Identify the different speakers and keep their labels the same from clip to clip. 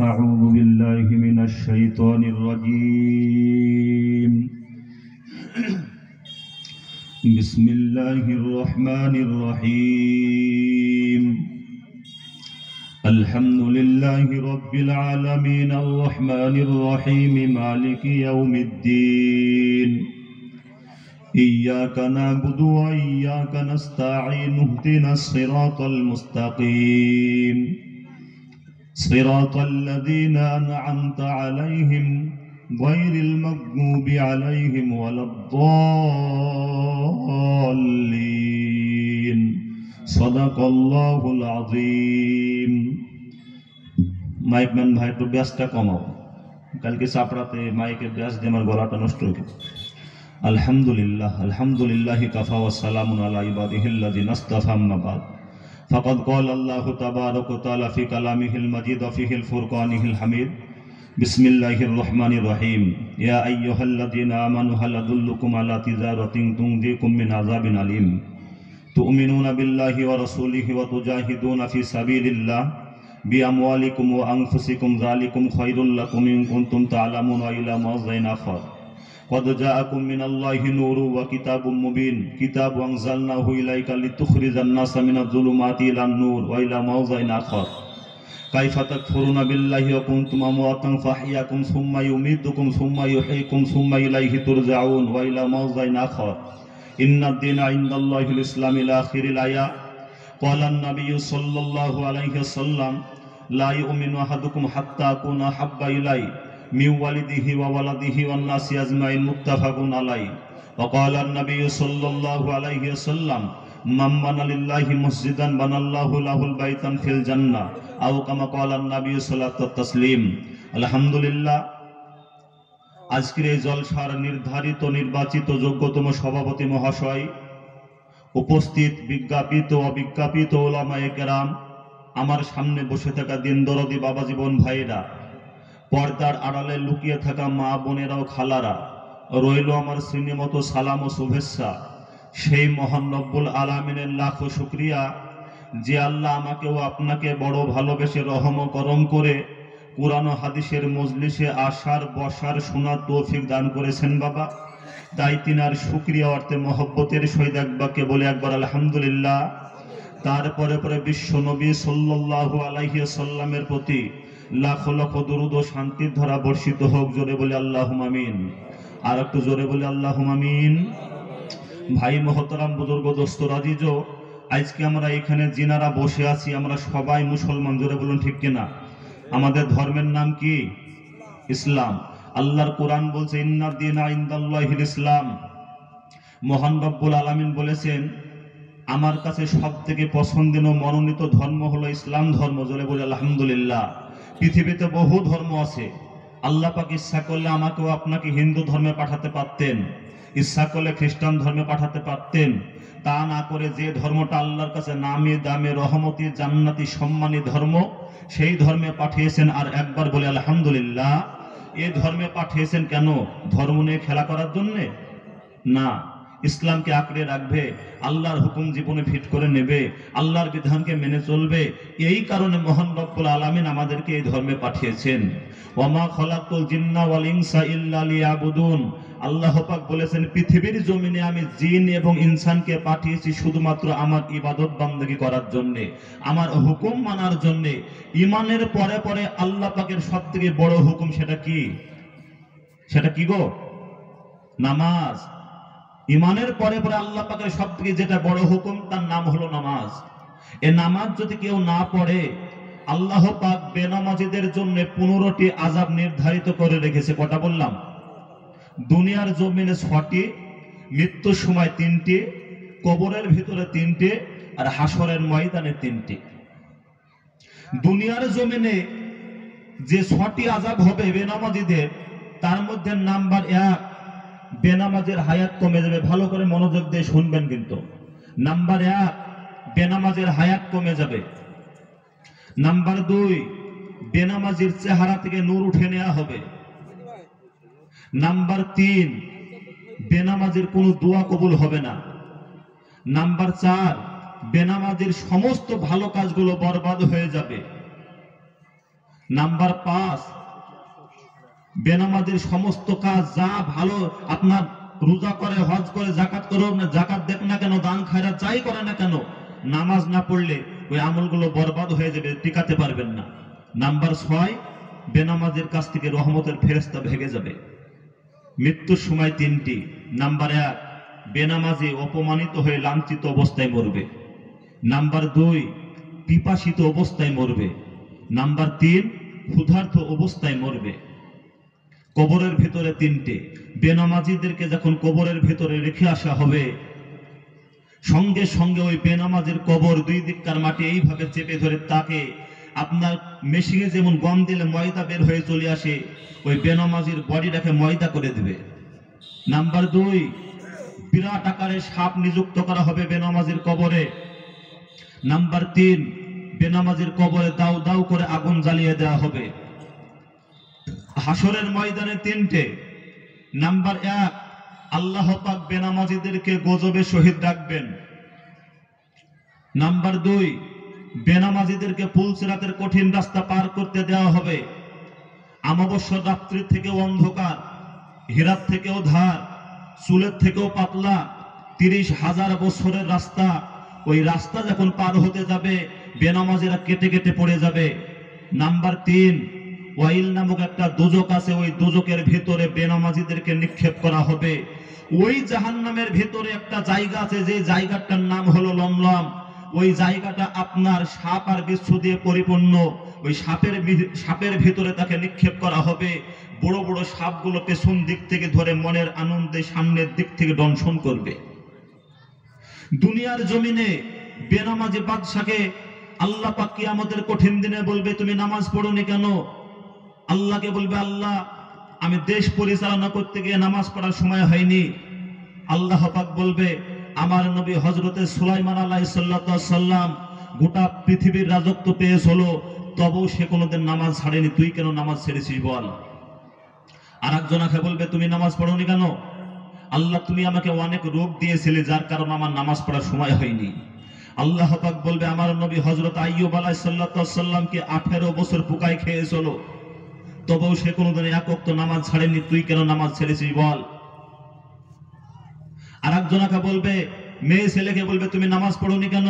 Speaker 1: أعوذ بالله من الشيطان الرجيم بسم الله الرحمن الرحيم الحمد لله رب العالمين الرحمن الرحيم مالك يوم الدين إياك نعبد وإياك نستعين اهدنا الصراط المستقيم صراط الذين أنعمت عليهم غير المغضوب عليهم ولا الضالين صدق الله العظيم mic man ভাই একটু ব্যাসটা কমাও, কালকে চাপড়াতে মাইকের ব্যাস দিয়ে আমার গলাটা নষ্ট হয়ে গেছে। আলহামদুলিল্লাহ আলহামদুলিল্লাহি কাফা ওয়া সালামুন আলা ইবাদিহিল্লাযিনা ইসতাফা আম্মা বাদ فقد قال الله تبارك وتعالى في كلامه المجيد وفيه الفرقانه الحميد بسم الله الرحمن الرحيم يا أيها الذين آمنوا هل أدلكم على تجارة تنجيكم من عذاب أليم تؤمنون بالله ورسوله وتجاهدون في سبيل الله بأموالكم وأنفسكم ذلكم خير لكم إن كنتم تعلمون وإلى موضع آخر قد جاءكم من الله نور وكتاب مبين كتاب أنزلناه إليك لتخرج الناس من الظلمات إلى النور وإلى موضع آخر كيف تكفرون بالله وكنتم أمواتا فأحياكم ثم يميتكم ثم يحييكم ثم إليه ترجعون وإلى موضع آخر إن الدين عند الله الإسلام إلى آخر الآية قال النبي صلى الله عليه وسلم لا يؤمن أحدكم حتى أكون أحب إليه من والده وولده والناس أجمعين متفق عليه وقال النبي صلى الله عليه وسلم من بنى لله مسجدا بنى الله له البيتا في الجنة أو كما قال النبي صلى الله عليه وسلم الحمد لله আজকের এই জলসার নির্ধারিত নির্বাচিত যোগ্যতম সভাপতি মহাশয়, উপস্থিত বিজ্ঞাপিত অবিজ্ঞাপিত ওলামায়ে কেরাম, আমার সামনে বসে থাকা দিন দরদি বাবা জীবন ভাইরা, পর্দার আড়ালে লুকিয়ে থাকা মা বোনেরা ও খালারা, রইল আমার শ্রীনিমত সালাম ও শুভেচ্ছা। সেই মহান রব্বুল আলামিনের লাখো শুকরিয়া যে আল্লাহ আমাকে ও আপনাকে বড় ভালোবেসে রহম ও করম করে কুরআন ও হাদিসের মজলিসে আসার বসার শোনার তৌফিক দান করেছেন বাবা। তাই তিনার শুকরিয়া অর্থে মহব্বতের সহিত একবারকে বলে একবার আলহামদুলিল্লাহ। তারপরে পরে বিশ্ব নবী সাল্লাল্লাহু আলাইহি ওয়াসাল্লামের প্রতি লাখো লাখো দরুদ ও শান্তির ধারা বর্ষিত হোক। জোরে বলে আল্লাহুম্মা আমিন। আর একটু জোরে বলে আল্লাহুম্মা আমিন। ভাই মহতরাম, বুজুর্গ, দোস্ত, রাজিজ, আজকে আমরা এখানে যিনারা বসে আছি আমরা সবাই মুসলমান। জোরে বলুন ঠিক কিনা? আমাদের ধর্মের নাম কি? ইসলাম। আল্লাহর কোরআন বলছে ইন্নাদ দীনা ইনদাল্লাহিল ইসলাম। মহান রব্বুল আলামিন বলেছেন আমার কাছে সবথেকে পছন্দের ও মনোনীত ধর্ম হলো ইসলাম ধর্ম। জোরে বলে আলহামদুলিল্লাহ। পৃথিবীতে বহু ধর্ম আছে। আল্লাহ পাক ইচ্ছা করলে আমাকেও আপনাকে হিন্দু ধর্মে পাঠাতে পারতেন, ইচ্ছা করলে খ্রিস্টান ধর্মে পাঠাতে পারতেন। তা না করে যে ধর্মটা আল্লাহর কাছে নামে দামে রহমতি জান্নাতি সম্মানী ধর্ম, সেই ধর্মে পাঠিয়েছেন। আর একবার বলে আলহামদুলিল্লাহ। এই ধর্মে পাঠিয়েছেন কেন? ধর্ম নিয়ে খেলা করার জন্য না, ইসলামকে আঁকড়ে রাখবে, আল্লাহর হুকুম জীবনে ফিট করে নেবে, আল্লাহর বিধানকে মেনে চলবে। এই কারণে মহান রব্বুল আলামিন আমাদেরকে এই ধর্মে পাঠিয়েছেন। ওয়ামা খালাকুল জিন্না ওয়াল ইনসা ইল্লা লিয়াবুদুন। আল্লাহ পাক বলেছেন পৃথিবীর জমিনে আমি জিন এবং ইনসানকে পাঠিয়েছি শুধুমাত্র আমার ইবাদত বান্দেগী করার জন্য, আমার হুকুম মানার জন্য। ঈমানের পরে পরে আল্লাহ পাকের সবথেকে বড় হুকুম সেটা কি? সেটা কি গো? নামাজ। ঈমানের পরে পরে আল্লাহ পাকের সবথেকে যেটা বড় হুকুম তার নাম হলো নামাজ। এই নামাজ যদি কেউ না পড়ে, আল্লাহ পাক বেনামাজিদের জন্য 15টি আযাব নির্ধারিত করে রেখেছে। কটা বললাম? দুনিয়ার জমিনে 6টি, মৃত্যুর সময় 3টি, কবরের ভিতরে 3টি, আর হাসরের ময়দানে 3টি। দুনিয়ার জমিনে যে 6টি আযাব হবে বেনামাজিদের, তার মধ্যে নাম্বার 1, বেনামাজের হায়াত কমে যাবে। ভালো করে মনোযোগ দিয়ে শুনবেন কিন্তু। নাম্বার 1, বেনামাজের হায়াত কমে যাবে। নাম্বার 2, বেনামাজির চেহারা থেকে নূর উঠে নেওয়া হবে। নাম্বার 3, বেনামাজির কোনো দোয়া কবুল হবে না। নাম্বার 4, বেনামাজির সমস্ত ভালো কাজগুলো বরবাদ হয়ে যাবে। নাম্বার 5, বেনামাজির সমস্ত কাজ যা ভালো, আপনার রোজা করে, হজ করে, জাকাত করে, জাকাত দেখ না কেন, দান খায়রাত যাই করে না কেন, নামাজ না পড়লে ওই আমলগুলো বরবাদ হয়ে যাবে, টিকাতে পারবেন না। নাম্বার 6, বেনামাজের কাছ থেকে রহমতের ফেরেশতা ভেগে যাবে। মৃত্যুর সময় 3টি। নাম্বার 1, বেনামাজি অপমানিত হয়ে লাঞ্ছিত অবস্থায় মরবে। নাম্বার 2, পিপাসিত অবস্থায় মরবে। নাম্বার 3, ক্ষুধার্ত অবস্থায় মরবে। কবরের ভিতরে 3টে। বেনামাজিদেরকে যখন কবরের ভিতরে রেখে আসা হবে, সঙ্গে সঙ্গে ওই বেনামাজির কবর 2 দিককার মাটি এইভাবে চেপে ধরে তাকে, আপনার মেশিনে যেমন গম দিলে ময়দা বের হয়ে চলে আসে, ওই বেনামাজির বডিটাকে ময়দা করে দিবে। নাম্বার 2, বিরাট আকারে সাপ নিযুক্ত করা হবে বেনামাজির কবরে। নাম্বার 3, বেনামাজির কবরে দাউ দাউ করে আগুন জ্বালিয়ে দেওয়া হবে। হাসরের ময়দানে 3টে। নাম্বার 1, আল্লাহ পাক বেনামাজিদেরকে গজবে শহীদ রাখবেন। নাম্বার 2, বেনামাজিদেরকে পুলসিরাতের কঠিন রাস্তা পার করতে দেওয়া হবে। অমাবস্যার রাত্রির থেকেও অন্ধকার, হীরার থেকেও ধার, চুলের থেকেও পাতলা, 30,000 বছরের রাস্তা। ওই রাস্তা যখন পার হতে যাবে, বেনামাজিরা কেটে কেটে পড়ে যাবে। নাম্বার 3, ওয়াইল নামক একটা দোজক আছে, ওই দোজকের ভিতরে বেনামাজিদেরকে নিক্ষেপ করা হবে। ওই জাহান্নামের ভিতরে একটা জায়গা আছে, যে জায়গাটার নাম হলো লমলম। ওই জায়গাটা আপনার সাপ আর বিচ্ছু দিয়ে পরিপূর্ণ। ওই সাপের ভিতরে তাকে নিক্ষেপ করা হবে। বড় বড় সাপগুলো পেছন দিক থেকে ধরে মনের আনন্দে সামনের দিক থেকে দংশন করবে। দুনিয়ার জমিনে বেনামাজি বাদশাকে আল্লাহ পাক কিয়ামতের কঠিন দিনে বলবে, তুমি নামাজ পড়োনি কেন? আল্লাহকে বলবে, আল্লাহ আমি দেশ পরিচালনা করতে গিয়ে নামাজ পড়ার সময় হয়নি। আল্লাহ পাক বলবে, আমার নবী হযরতে সুলাইমান আলাইহিস সালাম গোটা পৃথিবীর রাজত্ব পেয়েছিল, তবুও সে কোনোদিন নামাজ ছাড়েনি, তুই কেন নামাজ ছেড়েছিস বল? আর একজনকে বলবে, তুমি নামাজ পড়োনি কেন? আল্লাহ তুমি আমাকে অনেক রোগ দিয়েছিলে, যার কারণে আমার নামাজ পড়ার সময় হয়নি। আল্লাহ পাক বলবে, আমার নবী হযরত আইয়ুব আলাইহিস সালামকে 18 বছর পোকায় খেয়েছিল, তবুও সে কোনোদিন এক ওয়াক্ত নামাজ ছাড়েনি, তুই কেন নামাজ ছেড়েছিস বল? আর একজনকে বলবে, মেয়ে ছেলেকে বলবে, তুমি নামাজ পড়োনি কেন?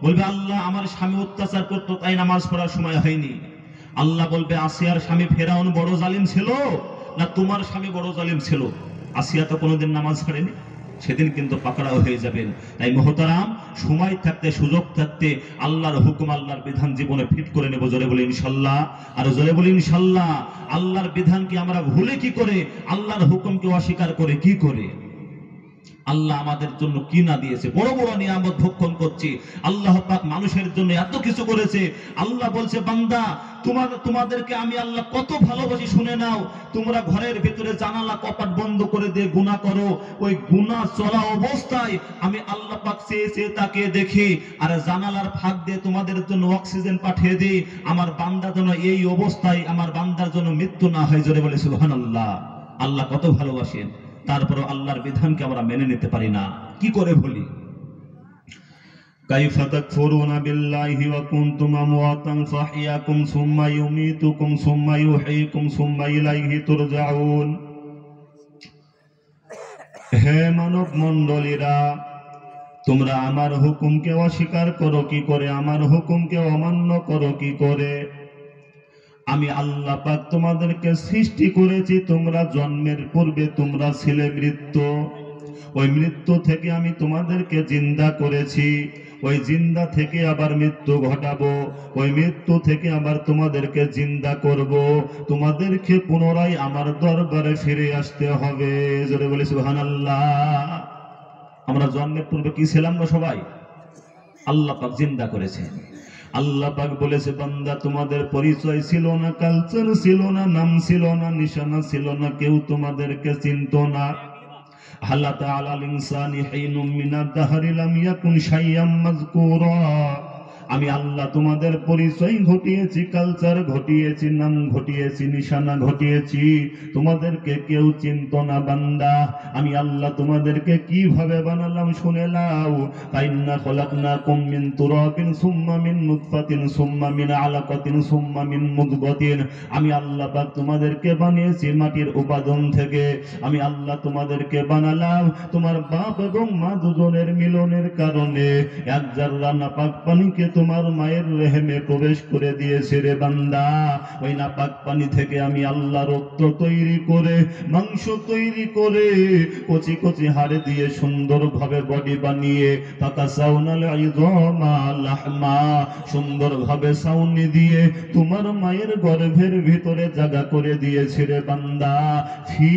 Speaker 1: বলবে, আল্লাহ আমার স্বামী অত্যাচার করতো, তাই নামাজ পড়ার সময় হয়নি। আল্লাহ বলবে, আসিয়ার স্বামী ফেরাউন বড় জালিম ছিল না তোমার স্বামী বড় জালিম ছিল? আসিয়া তো কোনোদিন নামাজ ছাড়েনি, সেদিন কিন্তু পাকড়াও হয়ে যাবেন। তাই মুহতারাম, সময় থাকতে, সুযোগ থাকতে আল্লাহর হুকুম, আল্লাহর বিধান জীবনে ফিট করে নেব। জোরে বলি ইনশাল্লাহ, আর জোরে বলি ইনশাল্লাহ। আল্লাহর বিধানকে আমরা ভুলে কি করে, আল্লাহর হুকুমকে অস্বীকার করে কি করে? আল্লাহ আমাদের জন্য কি না দিয়েছে, বড় বড় নিয়ামত ভক্ষণ করছি। আল্লাহ পাক মানুষের জন্য এত কিছু করেছে। আল্লাহ বলছে, বান্দা তোমাদেরকে আমি আল্লাহ কত ভালোবাসি শুনে নাও। তোমরা ঘরের ভিতরে জানালা কপাট বন্ধ করে দিয়ে গুনাহ করো, ওই গুনাহ চলা অবস্থায় আমি আল্লাহ পাক চেয়ে চেয়ে তাকে দেখি, আর জানালার ফাঁক দিয়ে তোমাদের জন্য অক্সিজেন পাঠিয়ে দিই। আমার বান্দা যেন এই অবস্থায়, আমার বান্দার জন্য মৃত্যু না হয়। জোরে বলে সুবহানাল্লাহ। আল্লাহ কত ভালোবাসেন, তারপরে আল্লাহর বিধানকে আমরা মেনে নিতে পারি না, কি করে বলি? কাইফা তাকফুরুনা বিল্লাহি ওয়া কুনতুম আমওয়াতান ফাহইয়াকুম সুম্মা ইউমীতুকুম সুম্মা ইউহয়ীকুম সুম্মা ইলাইহি তুরজাউন। হে মানব মণ্ডলীরা, তোমরা আমার হুকুমকে অস্বীকার করো কি করে, আমার হুকুমকে অমান্য করো কি করে? আমি আল্লাহ পাক তোমাদেরকে সৃষ্টি করেছি, তোমরা জন্মের পূর্বে তোমরা ছিলে মৃত্যু, ওই মৃত্যু থেকে আমি তোমাদেরকে জিন্দা করেছি, ওই জিন্দা থেকে আবার মৃত্যু ঘটাবো, ওই মৃত্যু থেকে আবার তোমাদেরকে জিন্দা করব, তোমাদেরকে পুনরায় আমার দরবারে ফিরে আসতে হবে। জোরে বলি সুবহানাল্লাহ। আমরা জন্মের পূর্বে কি ছিলাম না সবাই? আল্লাহ পাক জিন্দা করেছেন। আল্লাহ পাক বলেছে, বান্দা তোমাদের পরিচয় ছিল না, কালচার ছিল না, নাম ছিল না, নিশানা ছিল না, কেউ তোমাদেরকে চিনত না। হালাতা আলাল ইনসানি হিনুম মিনাদ দাহরি লাম ইয়াকুন শাইয়াম মাযকুরা। আমি আল্লাহ তোমাদের পরিচয় ঘটিয়েছি, কালচার ঘটিয়েছি, নাম ঘটিয়েছি, নিশানা ঘটিয়েছি, তোমাদেরকে কেউ চিনত না বান্দা। আমি আল্লাহ তোমাদেরকে কিভাবে বানালাম শুনে নাও। ফাইন্না খলাকনাকুম মিন তুরাবিন সুম্মা মিন নুতফাতিন সুম্মা মিন আলাকাতিন সুম্মা মিন মুদগাতিন। আমি আল্লাহ পাক তোমাদেরকে বানিয়েছি মাটির উপাদান থেকে। আমি আল্লাহ তোমাদেরকে বানালাম তোমার বাপ এবং মা দুজনের মিলনের কারণে। এক জাররা নাপাক পানিকে তোমার মায়ের রেহেমে প্রবেশ করে দিয়েছে রে বান্দা। ওই নাপাক পানি থেকে আমি আল্লাহ রক্ত তৈরি করে, মাংস তৈরি করে, কচি কচি হাড়ে দিয়ে সুন্দরভাবে বডি বানিয়ে, ফাকাসাউনাল ইযমা লাহমা, সুন্দরভাবে সাউনি দিয়ে তোমার মায়ের গর্ভের ভিতরে জায়গা করে দিয়েছে রে বান্দা। ফি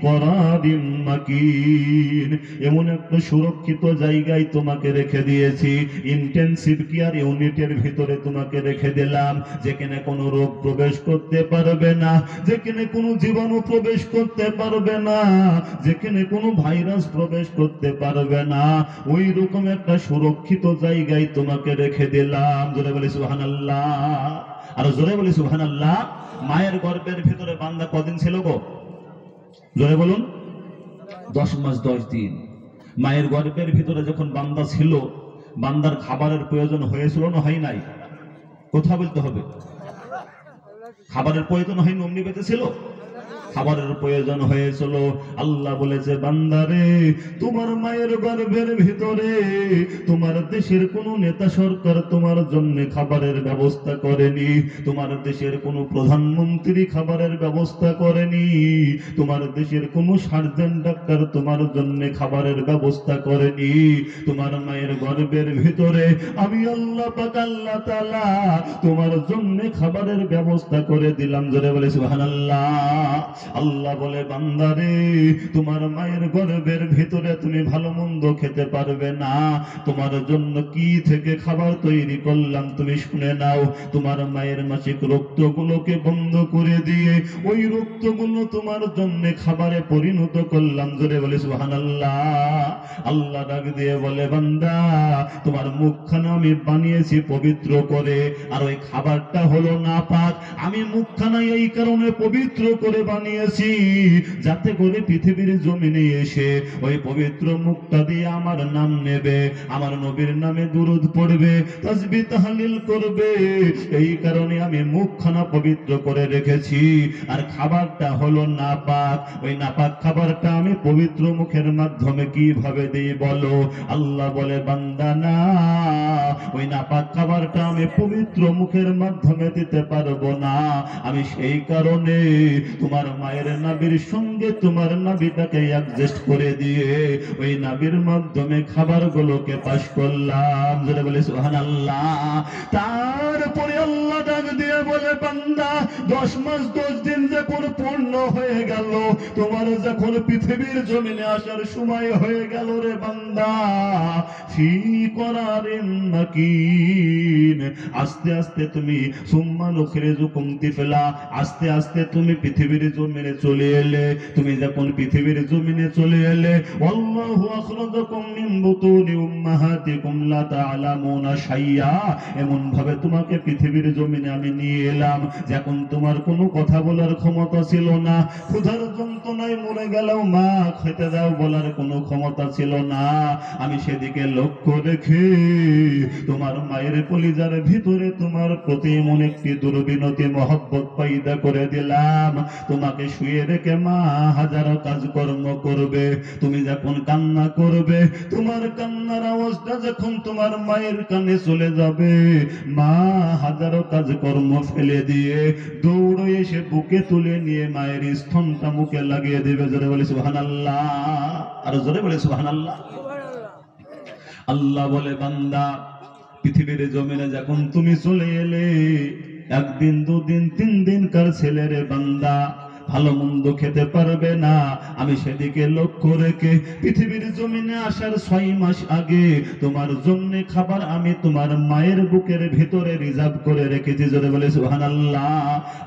Speaker 1: করারিম মাকিন, এমন একটা সুরক্ষিত জায়গায় তোমাকে রেখে দিয়েছি। ইন্টেনসিভ কেয়ার ইউনিটের ভিতরে তোমাকে রেখে দিলাম, যেখানে কোনো রোগ প্রবেশ করতে পারবে না, যেখানে কোনো জীবাণু প্রবেশ করতে পারবে না, যেখানে কোনো ভাইরাস প্রবেশ করতে পারবে না। ওই রকম একটা সুরক্ষিত জায়গায় তোমাকে রেখে দিলাম। জোরে বলি সুবহানাল্লাহ, আর জোরে বলি সুবহানাল্লাহ। মায়ের গর্ভের ভিতরে বান্দা কদিন ছিল গো? জোরে বলুন। 10 মাস 10 দিন। মায়ের গর্ভের ভিতরে যখন বান্দা ছিল, বান্দার খাবারের প্রয়োজন হয়েছিল না হয় নাই? কথা বলতে হবে। খাবারের প্রয়োজন হয়নি, অমনি বেঁচে ছিল? খাবারের প্রয়োজন হয়েছিল। আল্লাহ বলেছে, বান্দারে তোমার মায়ের গর্ভের ভিতরে তোমার দেশের কোন নেতা সরকার তোমার জন্য খাবারের ব্যবস্থা করেনি, তোমার দেশের কোন প্রধানমন্ত্রী খাবারের ব্যবস্থা করেনি, তোমার দেশের কোন সার্জন ডাক্তার তোমার জন্য খাবারের ব্যবস্থা করেনি। তোমার মায়ের গর্ভের ভিতরে আমি আল্লাহ পাক আল্লাহ তাআলা তোমার জন্য খাবারের ব্যবস্থা করে দিলাম। জোরে বলে সুবহানাল্লাহ। আল্লাহ বলে, বান্দারে তোমার মায়ের গর্ভের ভিতরে তুমি ভালো মন্দ খেতে পারবে না, তোমার জন্য কি থেকে খাবার তৈরি করলাম তুমি শুনে নাও। তোমার মায়ের মাসিক রক্তগুলোকে বন্ধ করে দিয়ে ওই রক্তগুলো তোমার জন্য খাবারে পরিণত করলাম। জোরে বলে সুবহানাল্লাহ। আল্লাহ ডাক দিয়ে বলে, বান্দা তোমার মুখখানা আমি বানিয়েছি পবিত্র করে, আর ওই খাবারটা হলো নাপাক। আমি মুখখানা এই কারণে পবিত্র করে বানিয়েছি যাতে করে পৃথিবীর জমিনে এসে ওই পবিত্র মুখটা দিয়ে আমার নাম নেবে, আমার নবীর নামে দুরূদ পড়বে, তাসবিহ তাহলিল করবে। এই কারণে আমি মুখখানা পবিত্র করে রেখেছি। আর খাবারটা হলো নাপাক, ওই নাপাক খাবারটা আমি পবিত্র মুখের মাধ্যমে কিভাবে দিই বলো? আল্লাহ বলে, বান্দা না, ওই নাপাক খাবারটা আমি পবিত্র মুখের মাধ্যমে দিতে পারবো না। আমি সেই কারণে তোমার মায়ের নাভির সঙ্গে তোমার নাভিটাকে অ্যাডজাস্ট করে দিয়ে ওই নাভির মাধ্যমে খাবারগুলোকে পাস করলাম। যেটা বলে সুবহানাল্লাহ। তারপরে আল্লাহ ডাক দিয়ে বলে, বান্দা 10 মাস 10 দিন যখন পূর্ণ হয়ে গেল, তোমার যখন পৃথিবীর জমিনে আসার সময় হয়ে গেল রে বান্দা, ফি করারিন মাকিন, আস্তে আস্তে তুমি সুম্মা নুখরিজুকুম তিফলা, আস্তে আস্তে তুমি পৃথিবীর জমিনে চলে এলে। তুমি যখন পৃথিবীর জমিনে চলে এলে, আল্লাহু আখরাজাকুম মিন বুতুনি উম্মাহাতিকুম লা তা'লামুনা শাইয়া, এমন ভাবে তোমাকে পৃথিবীর জমিনে আমি নিয়ে এলাম যখন তোমার কোনো কথা বলার ক্ষমতা ছিল না, ক্ষুধার যন্ত্রণায় মরে গেলেও মা খেতে দাও বলার কোনো ক্ষমতা ছিল না। আমি সেদিকে লক্ষ্য রেখে তোমার মায়ের কলিজার ভিতরে তোমার প্রতি এমন একটি দুর্বিনতি মহব্বত পয়দা করে দিলাম, তোমাকে শুয়ে রেখে মা হাজারো কাজকর্ম করবে। তুমি যখন কান্না করবে, তোমার কান্নার আওয়াজটা যখন তোমার মায়ের কানে চলে যাবে, মা হাজারো কাজকর্ম ফেলে দিয়ে দৌড়ে এসে বুকে তুলে নিয়ে মায়ের স্তনটা মুখে লাগিয়ে দেবে। জোরে বলে সুবহানাল্লাহ, আর জোরে বলে সুবহানাল্লাহ। আল্লাহ বলে, বান্দা পৃথিবীর জমিনে যখন তুমি চলে এলে, 1 দিন 2 দিন 3 দিন কার ছেলে রে বান্দা, ভালো মন্দ খেতে পারবে না। আমি সেদিকে লক্ষ্য রেখে পৃথিবীর জমিনে আসার 6 মাস আগে তোমার জন্য খাবার আমি তোমার মায়ের বুকের ভিতরে রিজার্ভ করে রেখেছি। জোরে বলে সুবহানাল্লাহ।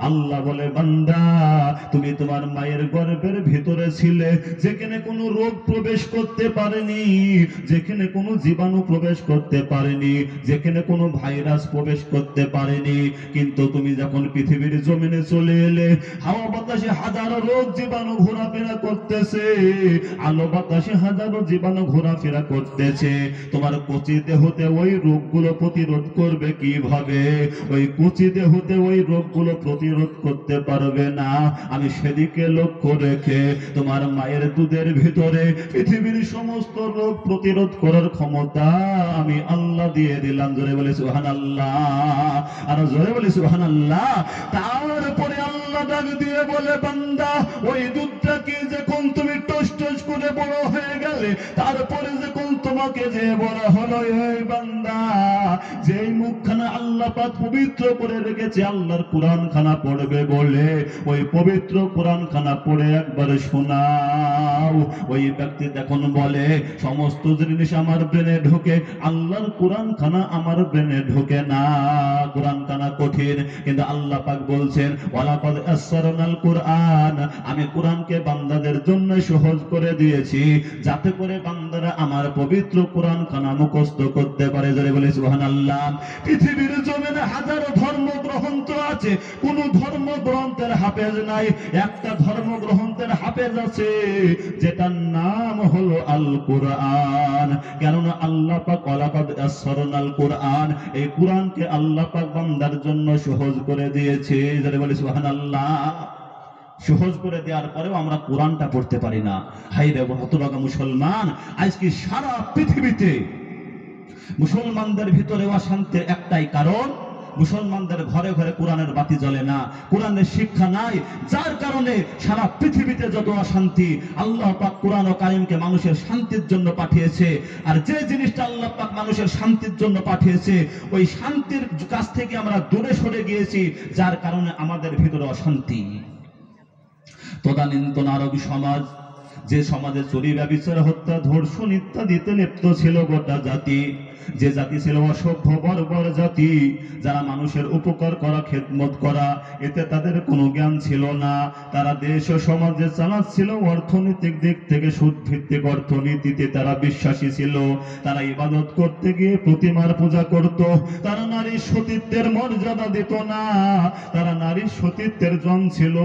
Speaker 1: আল্লাহ বলে, বান্দা তুমি তোমার মায়ের গর্ভের ভিতরে ছিলে, যেখানে কোনো রোগ প্রবেশ করতে পারেনি, যেখানে কোনো জীবাণু প্রবেশ করতে পারেনি, যেখানে কোনো ভাইরাস প্রবেশ করতে পারেনি। কিন্তু তুমি যখন পৃথিবীর জমিনে চলে এলে, হাওয়া বাতাসে হাজারো রোগ জীবাণু ঘোরাফেরা করতেছে, আলো বাতাসে হাজারো জীবাণু ঘোরাফেরা করতেছে। তোমার কচি দেহতে ওই রোগগুলো প্রতিরোধ করবে কিভাবে? ওই কচি দেহতে ওই রোগগুলো প্রতিরোধ করতে পারবে না। আমি সেদিকে লক্ষ্য রেখে তোমার মায়ের দুধের ভিতরে পৃথিবীর সমস্ত রোগ প্রতিরোধ করার ক্ষমতা আমি আল্লাহ দিয়ে দিলাম। জোরে বলে সুবহানাল্লাহ। আর জোরে বলে সুবহানাল্লাহ। তারপরে আল্লাহ ডাক দিয়ে বলে, বান্দা ওই দুধটাকে যখন তুমি টস টস করে বড় হয়ে গেলে, তারপরে যখন তোমাকে যে বড় হলো, এই বান্দা যেই মুখখানা আল্লাহ পাক পবিত্র করে রেখেছে, আল্লাহর কোরআন খানা পড়বে বলে, ওই পবিত্র কোরআন খানা পড়ে একবার শোনাও। ওই ব্যক্তি তখন বলে, সমস্ত জিনিস আমার ব্রেনে ঢোকে, আল্লাহর কোরআন খানা আমার ব্রেনে ঢোকে না। কোরআন খানা কঠিন, কিন্তু আল্লাহ পাক বলছেন, ওয়ালাকাদ ইয়াসসারনাল কুরআন, আমি কোরআনকে বান্দাদের জন্য সহজ করে দিয়েছি, যাতে করে বান্দারা আমার পবিত্র কোরআন খানা মুখস্থ করতে পারে। জোরে বলে সুবহানাল্লাহ। পৃথিবীর জমিনে হাজারো ধর্মগ্রন্থ আছে, কোন ধর্মগ্রন্থের হাফেজ নাই। একটা ধর্মগ্রন্থের হাফেজ আছে, যেটার নাম হলো আল কোরআন। কেননা আল্লাহ পাক ওয়ালাকাদ ইয়াসসারনাল কুরআন, এই কোরআনকে আল্লাহ পাক বান্দার জন্য সহজ করে দিয়েছে। যারা বলে সুবহানাল্লাহ। সহজ করে দেওয়ার পরেও আমরা কোরআনটা পড়তে পারি না। হায় রে হতভাগা মুসলমান, আজকে সারা পৃথিবীতে মুসলমানদের ভিতরে অশান্তির একটাই কারণ, মুসলমানদের ঘরে ঘরে কোরআনের বাতি জ্বলে না, কোরআনের শিক্ষা নাই, যার কারণে সারা পৃথিবীতে যত অশান্তি। আল্লাহ পাক কোরআন ও কারিমকে মানুষের শান্তির জন্য পাঠিয়েছে, আর যে জিনিসটা আল্লাহ পাক মানুষের শান্তির জন্য পাঠিয়েছে, ওই শান্তির কাছ থেকে আমরা দূরে সরে গিয়েছি, যার কারণে আমাদের ভিতরে অশান্তি। তদানীন্তন আরবী সমাজ, যে সমাজে চুরি, ব্যভিচার, হত্যা, ধর্ষণ ইত্যাদিতে লিপ্ত ছিল গোটা জাতি, যে জাতি ছিল অসভ্য বর্বর জাতি, যারা মানুষের উপকার করা, খেদমত করা, এতে তাদের কোনো জ্ঞান ছিল না। তারা দেশ ও সমাজে চালাচ্ছিল অর্থনৈতিক দিক থেকে সুদ ভিত্তিক অর্থনীতিতে তারা বিশ্বাসী ছিল। তারা ইবাদত করতে গিয়ে প্রতিমার পূজা করত। তারা নারীর সতীত্বের মর্যাদা দিত না। তারা নারীর সতীত্বের জন ছিল।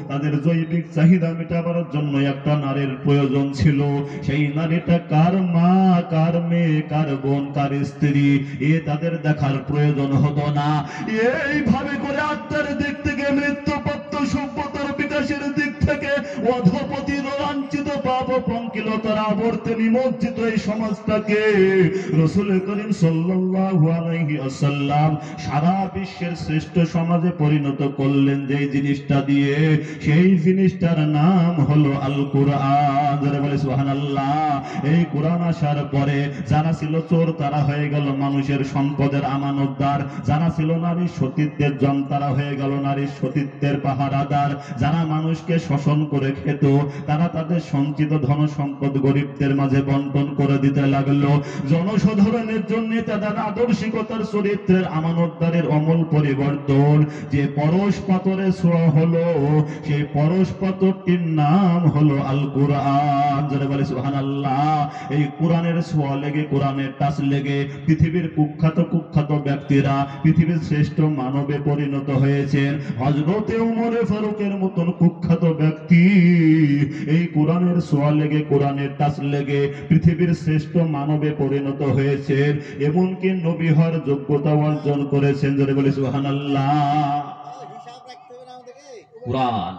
Speaker 1: তাদের জৈবিক চাহিদা মেটাবার জন্য একটা নারীর প্রয়োজন ছিল। সেই নারীটা কার মা, কার মেয়ে, কার বোন, কার স্ত্রী, এ তাদের দেখার প্রয়োজন হতো না। এইভাবে করে আত্মার দিক থেকে, মৃত্যুপত্য সভ্যতার বিকাশের দিক থেকে অধপতি, লাঞ্ছিত, পাপ পঙ্কিলতার আবর্তে নিমজ্জিত এই সমাজটাকে রাসূল করিম সাল্লাল্লাহু আলাইহি ওয়াসাল্লাম সারা বিশ্বের শ্রেষ্ঠ সমাজে পরিণত করলেন। যে জিনিসটা দিয়ে, সেই জিনিসটার নাম হলো আল কোরআন। যারা বলে সুবহানাল্লাহ। এই কোরআন আসার পরে যারা ছিল চোর, তারা হয়ে গেল মানুষের সম্পদের আমানতদার। যারা ছিল নারীর সতীত্বের জন, তারা হয়ে গেল নারীর সতীত্বের পাহারাদার। যারা মানুষকে শোষণ করে খেত, তারা তাদের সঞ্চিত ধন সম্পদ গরিবদের মাঝে বন্টন করে দিতে লাগলো। জনসাধারণের জন্য তাদের আদর্শিকতার, চরিত্রের, আমানতদারের অমূল পরিবর্তন। যে পরশ পাথরে ছোঁয়া হলো, সেই পরশ পাথরটির নাম হলো আল কোরআন। যারা বলে সুবহানাল্লাহ। এই কোরআনের ছোঁয়া লেগে, কোরআনের টাচ লেগে পৃথিবীর কুখ্যাত ব্যক্তিরা পৃথিবীর শ্রেষ্ঠ মানবে পরিণত হয়েছেন। হযরতে ওমর ফারুকের মতন কুখ্যাত ব্যক্তি এই কোরআনের ছোঁয়া লেগে, কোরআনের টাচ লেগে পৃথিবীর শ্রেষ্ঠ মানবে পরিণত হয়েছেন, এমনকি নবী হওয়ার যোগ্যতা অর্জন করেছেন। যারা বলে সুবহানাল্লাহ। কোরআন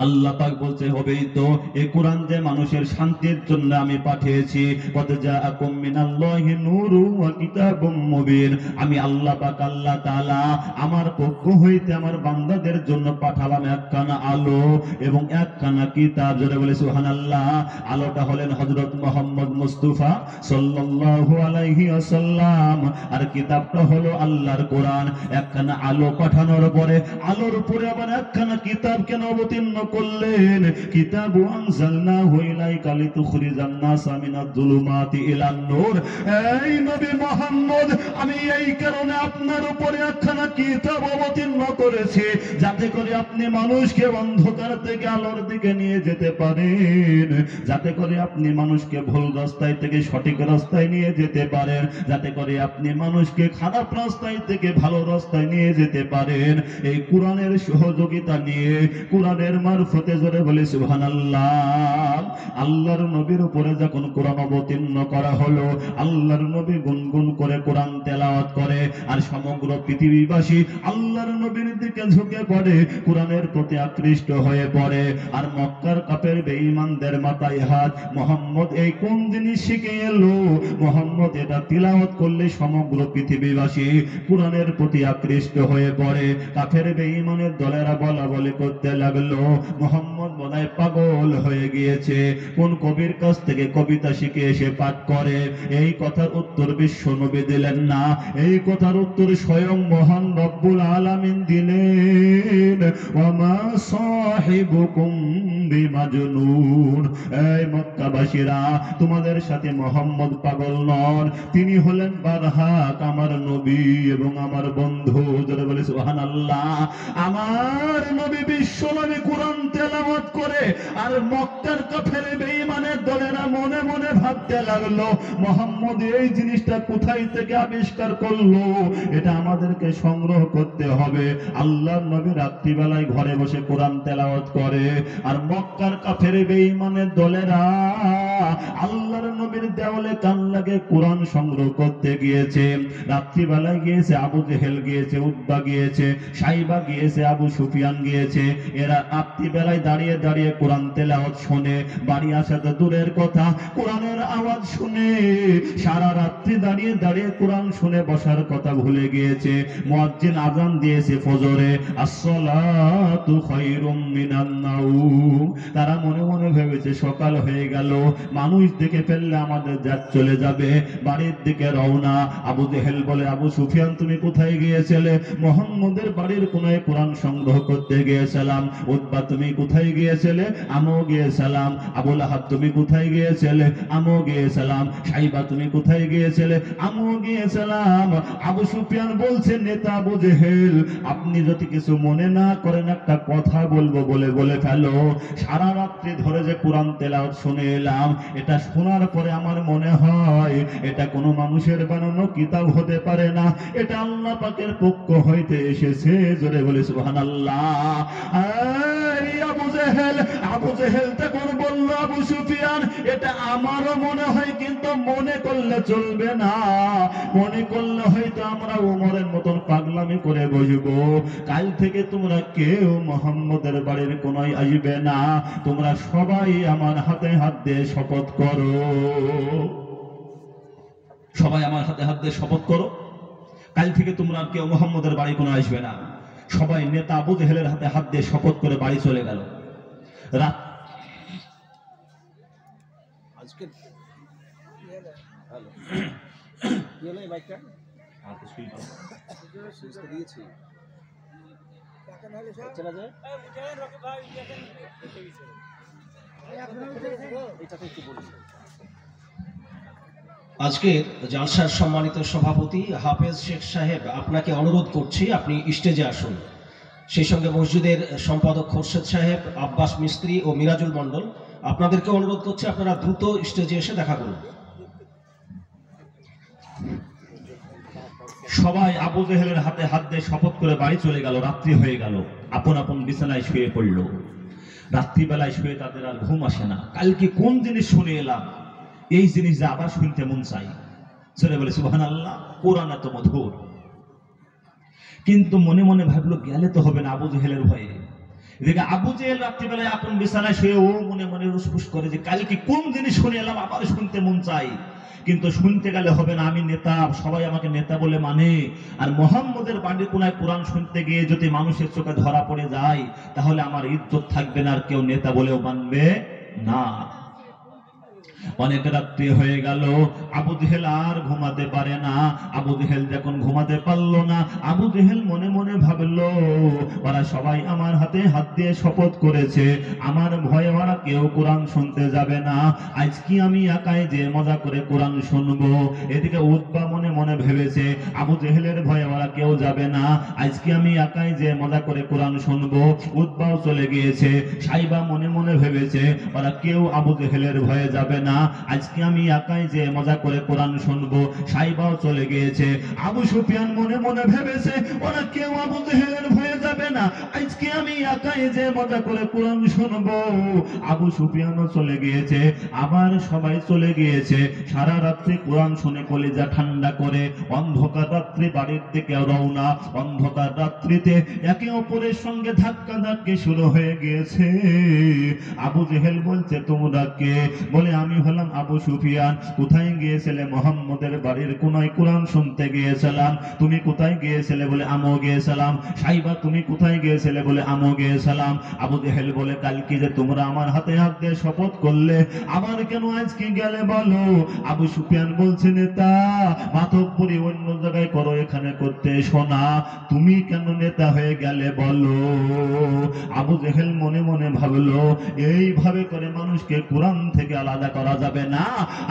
Speaker 1: আল্লাহ পাক বলতে হবেই তো, এই কোরআন যে মানুষের শান্তির জন্য আমি পাঠিয়েছি। কদ জাআকুম মিনাল্লাহি নূরু ওয়া কিতাবুম মুবিন। আমি আল্লাহ পাক আল্লাহ তাআলা আমার পক্ষ হইতে আমার বান্দাদের জন্য পাঠালাম একখানা আলো এবং একখানা কিতাব। জোরে বলে সুবহানাল্লাহ। আলোটা হলেন হযরত মুহাম্মদ মুস্তাফা সাল্লাল্লাহু আলাইহি ওয়াসাল্লাম, আর কিতাবটা হলো আল্লাহর কোরআন। একখানা আলো পাঠানোর পরে আলোর উপরে আবার একখানা কিতাব কেন অবতীর্ণ করলেন? কিতাবু আনজালনাহু ইলাইকা লিতুখরিজান নাসা মিনাজ যুলুমাতি ইলান নূর। এই নবী মুহাম্মদ, আমি এই কারণে আপনার উপরে একখানা কিতাব অবতীর্ণ করেছি, যাতে করে আপনি মানুষকে অন্ধকার থেকে আলোর দিকে নিয়ে যেতে পারেন, যাতে করে আপনি মানুষকে ভুল রাস্তায় থেকে সঠিক রাস্তায় নিয়ে যেতে পারেন, যাতে করে আপনি মানুষকে খারাপ রাস্তায় থেকে ভালো রাস্তায় নিয়ে যেতে পারেন। এই কোরআনের সহযোগিতা নিয়ে, কোরআনের মারফতে, জোরে বলে সুবহানাল্লাহ। আল্লাহর নবীর উপরে যখন কোরআন অবতীর্ণ করা হলো, আল্লাহর নবী গুনগুন করে কোরআন তেলাওয়াত করে, আর সমগ্র পৃথিবীবাসী আল্লাহর নবীর দিকে ঝুঁকে পড়ে, কোরআনের প্রতি আকৃষ্ট হয়ে পড়ে। আর মক্কার কাফের বেঈমানদের মাথায় হাত, মুহাম্মদ এই কোন জিনিস শিখে এলো? মুহাম্মদ এটা তিলাওয়াত করলে সমগ্র পৃথিবীবাসী কোরআনের প্রতি আকৃষ্ট হয়ে পড়ে। কাফের বেঈমানের দলেরা বলা বলি করতে লাগলো, মুহাম্মদ বোধহয় পাগল হয়ে গিয়েছে, কোন কবির কাছ থেকে কবিতা শিখে এসে পাঠ করে। এই কথার উত্তর বিশ্ব নবী দিলেন না, এই কথার উত্তর স্বয়ং মহান রব্বুল আলামিন দিলেন, ওয়ামা সাহিবুকুম বিমাজনুন। এই মক্কাবাসীরা, তোমাদের সাথে মুহাম্মদ পাগল নন, তিনি হলেন বারহাক, আমার নবী এবং আমার বন্ধু। জোরে বলে সুবহানাল্লাহ। আমার নবী বিশ্ব নবী কোরআন তেলাওয়াত করে, আর মক্কার কাফের বেঈমানের দলেরা মনে মনে ভাবতে লাগলো, মুহাম্মদ এই জিনিসটা কোথায় থেকে আবিষ্কার করলো? এটা আমাদেরকে সংগ্রহ করতে হবে। আল্লাহর নবী রাত্রিবেলায় ঘরে বসে কোরআন তেলাওয়াত করে, আর মক্কার কাফের বেঈমানের দলেরা আল্লাহর নবীর দেওয়ালে কান লাগে কোরআন সংগ্রহ করতে গিয়েছে। রাত্রিবেলায় গিয়েছে আবু জেহেল, গিয়েছে উতবা, গিয়েছে সাইবা, গিয়েছে আবু সুফিয়ান গিয়েছে। এরা রাত্রিবেলায় দাঁড়িয়ে দাঁড়িয়ে কোরআন তেলাওয়াত শুনে, বাড়ি আসা তো দূরের কথা, কোরআনের আওয়াজ শুনে সারা রাত্রি দাঁড়িয়ে দাঁড়িয়ে কোরআন শুনে বসার কথা ভুলে গিয়েছে। মুয়াজ্জিন আযান দিয়েছে ফজরে, আসসালাতু খায়রুম মিনান নাওম। তারা মনে মনে ভেবেছে সকাল হয়ে গেল, মানুষ দেখে ফেললে আমাদের জাত চলে যাবে, বাড়ির দিকে রওনা। আবু জেহেল বলে, আবু সুফিয়ান তুমি কোথায় গিয়েছিলে? মুহাম্মদের বাড়ির কোনায় কোরআন সংগ্রহ করতে গিয়েছিলাম। উতবা তুমি কোথায় গিয়েছিলে? আমিও গিয়েছিলাম। আবু লাহাব তুমি কোথায় গিয়েছিলে? আমিও গিয়েছিলাম। সাইবা তুমি কোথায় গিয়েছিলে? আমিও গিয়েছিলাম। আবু সুফিয়ান বলছে, নেতা আবু জেহেল, আপনি যদি কিছু মনে না করেন একটা কথা বলবো বলে ফেলো। সারা রাত্রি ধরে যে কোরআন তেলাওয়াত শুনে এলাম, এটা শোনার পরে আমার মনে হয় এটা কোনো মানুষের বানানো কিতাব হতে পারে না, এটা আল্লাহ পাকের পক্ষ হইতে এসেছে। জোরে বলে সুবহানাল্লাহ। এই আবু জেহেল তখন বলল, আবু সুফিয়ান এটা আমারও মনে হয়, কিন্তু মনে করলে চলবে না, মনে করলে হয়তো আমরা ওমরের মতন পাগলামি করে বসবো। কাল থেকে তোমরা কেউ মুহাম্মদের বাড়ির কোনায় আসবে না, তোমরা সবাই আমার হাতে হাত দিয়ে শপথ করো, সবাই আমার হাতে হাত দিয়ে শপথ করো, কাল থেকে তোমরা কেউ মুহাম্মদের বাড়ি কোনো আসবে না। সবাই নেতা আবু জেহেলের হাতে হাত দিয়ে শপথ করে বাড়ি চলে গেল। রাত আজকে
Speaker 2: আজকের জালসার সম্মানিত সভাপতি হাফেজ শেখ সাহেব, আপনাকে অনুরোধ করছি আপনি স্টেজে আসুন। সেই সঙ্গে মসজিদের সম্পাদক খোরশেদ সাহেব, আব্বাস মিস্ত্রি ও মিরাজুল মন্ডল, আপনাদেরকে অনুরোধ করছি আপনারা দ্রুত স্টেজে এসে দেখা করুন।
Speaker 1: সবাই আবু জেহেলের হাতে হাত দিয়ে শপথ করে বাড়ি চলে গেল। রাত্রি হয়ে গেল, আপন আপন বিছানায় শুয়ে পড়ল। রাত্রিবেলায় শুয়ে তাদের আর ঘুম আসে না। কালকে কোন জিনিস শুনে এলাম, এই জিনিস যে আবার শুনতে মন চাই। জোরে বলে সুবহানাল্লাহ। কোরআন এত মধুর, কিন্তু মনে মনে ভাবলো গেলে তো হবে না আবু জেহেলের ভয়ে। এদিকে আবু জেহেল রাত্রিবেলায় আপন বিছানায় শুয়ে ও মনে মনে রুসফুস করে যে কালকে কোন জিনিস শুনে এলাম, আবার শুনতে মন চাই, কিন্তু শুনতে গেলে হবে না, আমি নেতা, সবাই আমাকে নেতা বলে মানে। আর মোহাম্মদের বাড়ির কোনায় কোরআন শুনতে গিয়ে যদি মানুষের চোখে ধরা পড়ে যায়, তাহলে আমার ইজ্জত থাকবে না, আর কেউ নেতা বলেও মানবে না। অনেক রাত্রি হয়ে গেল, আবু জেহেল আর ঘুমাতে পারে না। আবু জেহেল যখন ঘুমাতে পারলো না, আবু জেহেল মনে মনে ভাবলো, ওরা সবাই আমার হাতে হাত দিয়ে শপথ করেছে, আমার ভয়ে ওরা কেউ কোরআন শুনতে যাবে না, আজকে আমি একাই যে মজা করে কোরআন শুনবো। এদিকে উতবা মনে মনে ভেবেছে, আবু জেহেলের ভয়ে ওরা কেউ যাবে না, আজকে আমি একাই যে মজা করে কোরআন শুনবো। উতবাও চলে গিয়েছে। সাইবা মনে মনে ভেবেছে, ওরা কেউ আবু জেহেলের ভয়ে যাবে না, আজকে আমি একাই যে মজা করে কোরআন শুনবো। সাইবাও চলে গিয়েছে। আবু সুফিয়ান মনে মনে ভেবেছে, ওরা কেউ আবু জেহেলের ভয়ে যাবে না, আজকে আমি একাই যে মজা করে কোরআন শুনবো। আবু সুফিয়ানও চলে গিয়েছে। আবার সবাই চলে গিয়েছে। সারা রাত্রি কোরআন শুনে কলিজা ঠান্ডা করে অন্ধকার রাত্রি বাড়ির দিকে রওনা। অন্ধকার রাত্রিতে একে অপরের সঙ্গে ধাক্কা ধাক্কি শুরু হয়ে গিয়েছে। আবু জেহেল বলছে, তোমরা কে? বলে, আমি হলাম আবু সুফিয়ান। কোথায় গিয়েছিলে? মোহাম্মদের বাড়ির কোনায় কোরআন শুনতে গিয়েছিলাম। তুমি কোথায় গিয়েছিলে? বলে, আমিও গিয়েছিলাম। সাইবা, তুমি কোথায় গিয়েছিলে? বলে, আমিও গিয়েছিলাম। আবু জেহেল বলে, কালকে যে তোমরা আমার হাতে হাত দিয়ে শপথ করলে, আবার কেন আজকে গেলে বলো? আবু সুফিয়ান বলছে, নেতা মাতব্বরি অন্য জায়গায় করো, এখানে করতে এসো না, তুমি কেন নেতা হয়ে গেলে বলো? আবু জেহেল মনে মনে ভাবলো, এইভাবে করে মানুষকে কোরআন থেকে আলাদা করা যাবে না।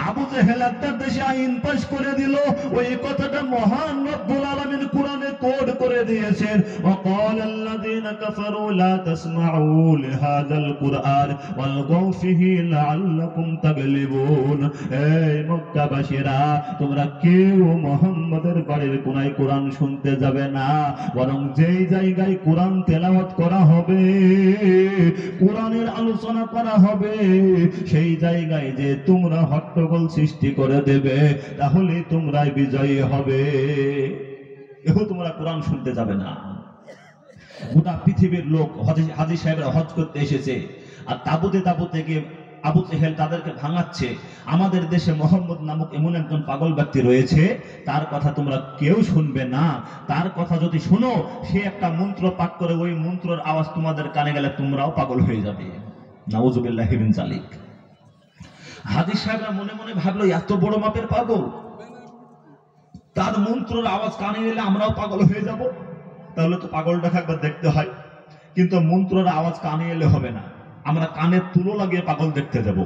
Speaker 1: আবু জেহেল একটা দেশে আইন পাশ করে দিল, ওই কথাটা মহান রব্বুল আলামিন কোরআনে কোড করে দিয়েছেন। ওয়াকাল আল্লাযীনা কাফারু লা তাসমাউ লিহাযাল কুরআন ওয়ালগাউ ফিহি লাআল্লাকুম তাগলিবুন। এই মক্কাবাসীরা, তোমরা কেউ মুহাম্মদের বাড়ির কোনায় কোরআন শুনতে যাবে না, বরং যেই জায়গায় কোরআন তেলাওয়াত করা হবে, কোরআনের আলোচনা করা হবে, সেই জায়গায় যে তোমরা হট্টগোল সৃষ্টি করে দেবে, তাহলে তোমরাই বিজয়ী হবে। এও তোমরা কোরআন শুনতে যাবে না। গোটা পৃথিবীর লোক হাজী সাহেবরা হজ করতে এসেছে, আর তাবুতে তাবুতে গিয়ে আবু জেহেল তাদেরকে ভাঙাচ্ছে। আমাদের দেশে মোহাম্মদ নামক এমন একজন পাগল ব্যক্তি রয়েছে, তার কথা তোমরা কেউ শুনবে না। তার কথা যদি শুনো, সে একটা মন্ত্র পাঠ করে, ওই মন্ত্রের আওয়াজ তোমাদের কানে গেলে তোমরাও পাগল হয়ে যাবে। নাউযুবিল্লাহি মিন যালিক। হাজী সাহেবরা মনে মনে ভাবলো, এত বড় মাপের পাগল, তার মন্ত্রের আওয়াজ কানে এলে আমরাও পাগল হয়ে যাব। তাহলে তো পাগলটাকে একবার দেখতে হয়, কিন্তু মন্ত্রের আওয়াজ কানে এলে হবে না, আমরা কানের তুলো লাগিয়ে পাগল দেখতে যাব।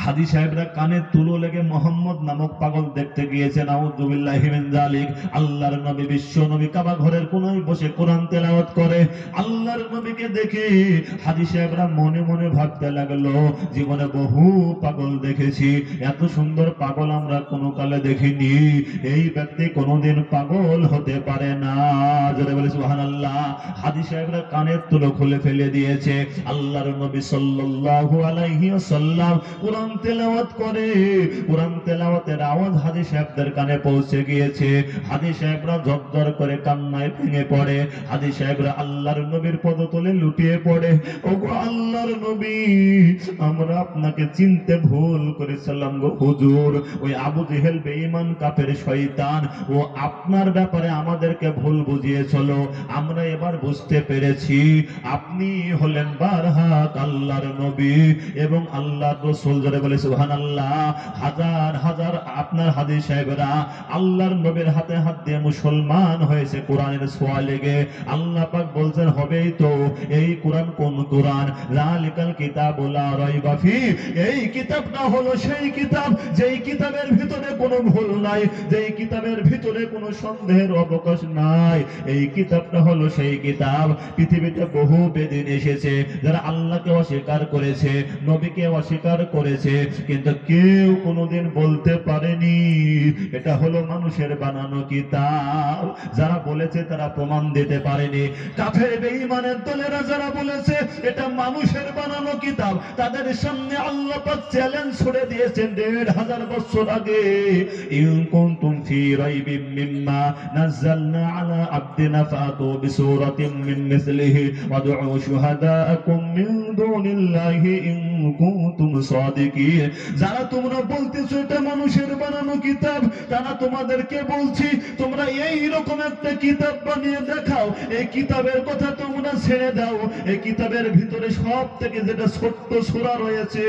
Speaker 1: হাজী সাহেবরা কানের তুলো লেগে মোহাম্মদ নামক পাগল দেখতে গিয়েছেন। নাউযুবিল্লাহি মিন যালিক। আল্লাহর নবী, বিশ্ব নবী কাবা ঘরের কোনায় বসে কোরআন তেলাওয়াত করে। আল্লাহর নবীকে দেখে হাজী সাহেবরা মনে মনে ভাবতে লাগলো, জীবনে বহু পাগল দেখেছি, এত সুন্দর পাগল আমরা কোনো কালে দেখিনি। এই ব্যক্তি কোনোদিন পাগল হতে পারে না। জোরে বলে সুবহানাল্লাহ। হাজী সাহেবরা কানের তুলো খুলে ফেলে দিয়েছে। আল্লাহর নবী সাল্লাল্লাহু আলাইহি ওয়াসাল্লাম কোরআন তেলাওয়াত করে। কোরআন তেলাওয়াতের আওয়াজ হাজী সাহেবদের কানে পৌঁছে গিয়েছে। হাজী সাহেবরা ঝরঝর করে কান্নায় ভেঙে পড়ে। হাজী সাহেবরা আল্লাহর নবীর পদতলে লুটিয়ে পড়ে। ওগো আল্লাহর নবী, আমরা আপনাকে চিনতে ভুল করেছিলাম গো হুজুর। ওই আবু জেহেল বেঈমান কাফের শয়তান, ও আপনার ব্যাপারে আমাদেরকে ভুল বুঝিয়েছিল। আমরা এবার বুঝতে পেরেছি, আপনি হলেন বারহাক আল্লাহর নবী এবং আল্লাহর রাসূল। জোরে বলে সুবহানাল্লাহ। হাজার হাজার আপনার হাজী সাহেবরা আল্লাহর নবীর হাতে হাত দিয়ে মুসলমান হয়েছে কোরআনের ছোঁয়া লেগে। আল্লাহ পাক বলছেন, হবেই তো। এই কোরআন কোন কোরআন? যালিকাল কিতাবু লা রাইবা ফিহি। এই কিতাবটা হলো সেই কিতাব, যেই কিতাবের ভিতরে কোনো ভুল নাই, যেই কিতাবের ভিতরে কোনো সন্দেহের অবকাশ নাই। এই কিতাবটা হলো সেই কিতাব। পৃথিবীতে বহু বেদিন এসেছে যারা আল্লাহকে অস্বীকার করেছে, নবীকে অস্বীকার করেছে, এসেছে, কিন্তু কেউ কোনোদিন বলতে পারেনি এটা হলো মানুষের বানানো কিতাব। যারা বলেছে তারা প্রমাণ দিতে পারেনি। কাফের বেঈমানের দলেরা যারা বলেছে এটা মানুষের বানানো কিতাব, তাদের সামনে আল্লাহ পাক চ্যালেঞ্জ ছুড়ে দিয়েছেন ১৫০০ বছর আগে, ইন কুনতুম ফি রাইবিম মিম্মা নাযালনা আলা আবদিনা ফাতু বিসূরাতিন মিন মিসলিহি ওয়াদউ শুহাদাআকুম মিন দুনিল্লাহি ইন কুনতুম সাদিকিন। যারা তোমরা বলতেছো এটা মানুষের বানানো কিতাব, তারা তোমাদেরকে বলছি তোমরা এই রকম একটা কিতাব বানিয়ে দেখাও। এই কিতাবের কথা তোমরা ছেড়ে দাও, এই কিতাবের ভিতরে সব থেকে যেটা ছোট্ট সূরা রয়েছে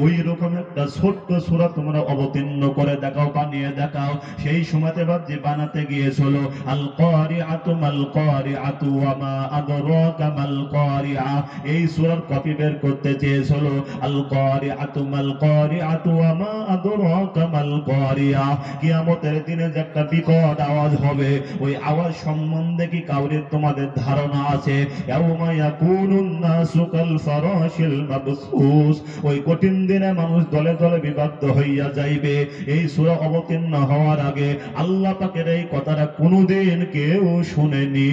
Speaker 1: ওই রকম একটা ছোট্ট সূরা তোমরা অবতীর্ণ করে দেখাও, বানিয়ে দেখাও। সেই সময়তে ভাবছি বানাতে গিয়েছিল আল কারিআতু মাল কারিআতু ওয়া মা আদরাকা মাল কারিআ, এই সূরার কপি বের করতে চেয়েছিল আল কারিআতু মাল কারিআতু ওয়া মা আদরাকা মাল কারিআ। কিয়ামতের দিনে যে একটা বিকট আওয়াজ হবে, ওই আওয়াজ সম্বন্ধে কি কাউরে তোমাদের ধারণা আছে? ইয়াউমা ইয়াকুনুন নাসু কাল ফারাশিল মাবসুস, ওই কঠিন দিনে মানুষ দলে দলে বিভক্ত হইয়া যাইবে। এই সূরা অবতীর্ণ হওয়ার আগে আল্লাহ পাকের এই কথাটা কোনোদিন কেউ শুনেনি।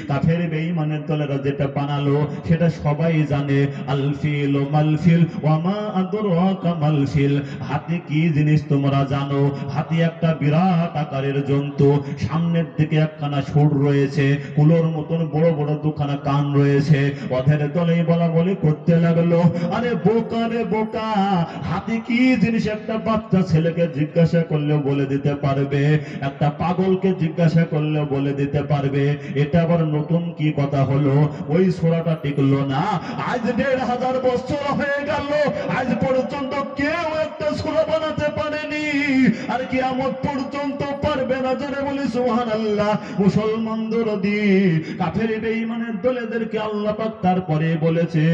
Speaker 1: কাফের বেঈমানের দলেরা যেটা বানালো সেটা সবাই জানে। আল ফিল মাল ফিল ওয়া মা আদরাকা মাল ফিল, হাতি কি জিনিস তোমরা জানো? হাতি একটা বিরাট আকারের জন্তু, সামনের দিকে একখানা সুর রয়েছে, কুলোর মতন বড় বড় দুখানা কান রয়েছে। পথের দলেই বলা বলি করতে লাগলো, আরে বোকা রে বোকা, হাতি কি জিনিস একটা বাচ্চা ছেলেকে জিজ্ঞাসা করলেও বলে দিতে পারবে, একটা পাগলকে জিজ্ঞাসা করলেও বলে দিতে পারবে। এটা আবার নতুন কি কথা হলো? ওই সূরাটা টিকলো না। আজ ১৫০০ বছর হয়ে গেল, আজ পর্যন্ত কেউ একটা সূরা বানাতে পারেনি, আর কিয়ামত পর্যন্ত পারবে না। জোরে বলি সুবহানাল্লাহ। মুসলমান দরদি কাফের বেঈমানের দলেদেরকে আল্লাহ পাক তারপরে বলেছে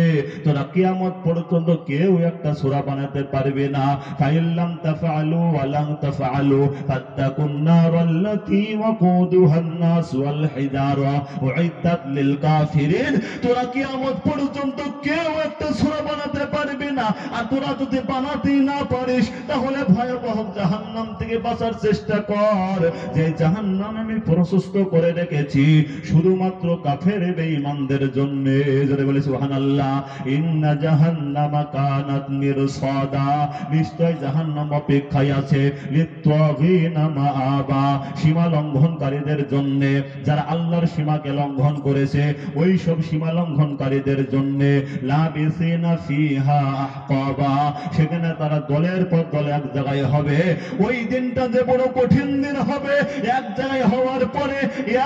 Speaker 1: তোরা কিয়ামত পর্যন্ত কেউ একটা সূরা বানাতে পারবে না। ফাইল্লাম তাফআলু ওয়া লাম তাফআলু ফাত্তাকুন নারাল্লাতী ওয়াকুদুহান নাস ওয়াল হিজারা উইদ্দাত লিল কাফিরিন। তোরা কিয়ামত পর্যন্ত কেউ একটা সূরা বানাতে পারবে না, আর তোরা যদি বানাতেই না পারিস তাহলে ভয়াবহ জাহান্নাম থেকে বাঁচার চেষ্টা কর। যে জাহান্নাম আমি প্রশস্ত করে রেখেছি শুধুমাত্র কাফের বেঈমানদের জন্য। যারা বলে সুবহানাল্লাহ। ইন্না জাহান্নামা কানাত মিরসাদা, নিশ্চয় জাহান্নাম অপেক্ষায় আছে লিত্তাগিনা মাআবা, সীমা লঙ্ঘনকারীদের জন্য। যারা আল্লাহর সীমাকে লঙ্ঘন করেছে ওই সব সীমা লঙ্ঘনকারীদের জন্য। লাবিসিনা ফিহা আহকাবা, সেখানে তারা দলের পর দল এক জায়গায় হবে। ওই দিনটা যে বড় কঠিন দিন হবে। এক জায়গায় হওয়ার পরে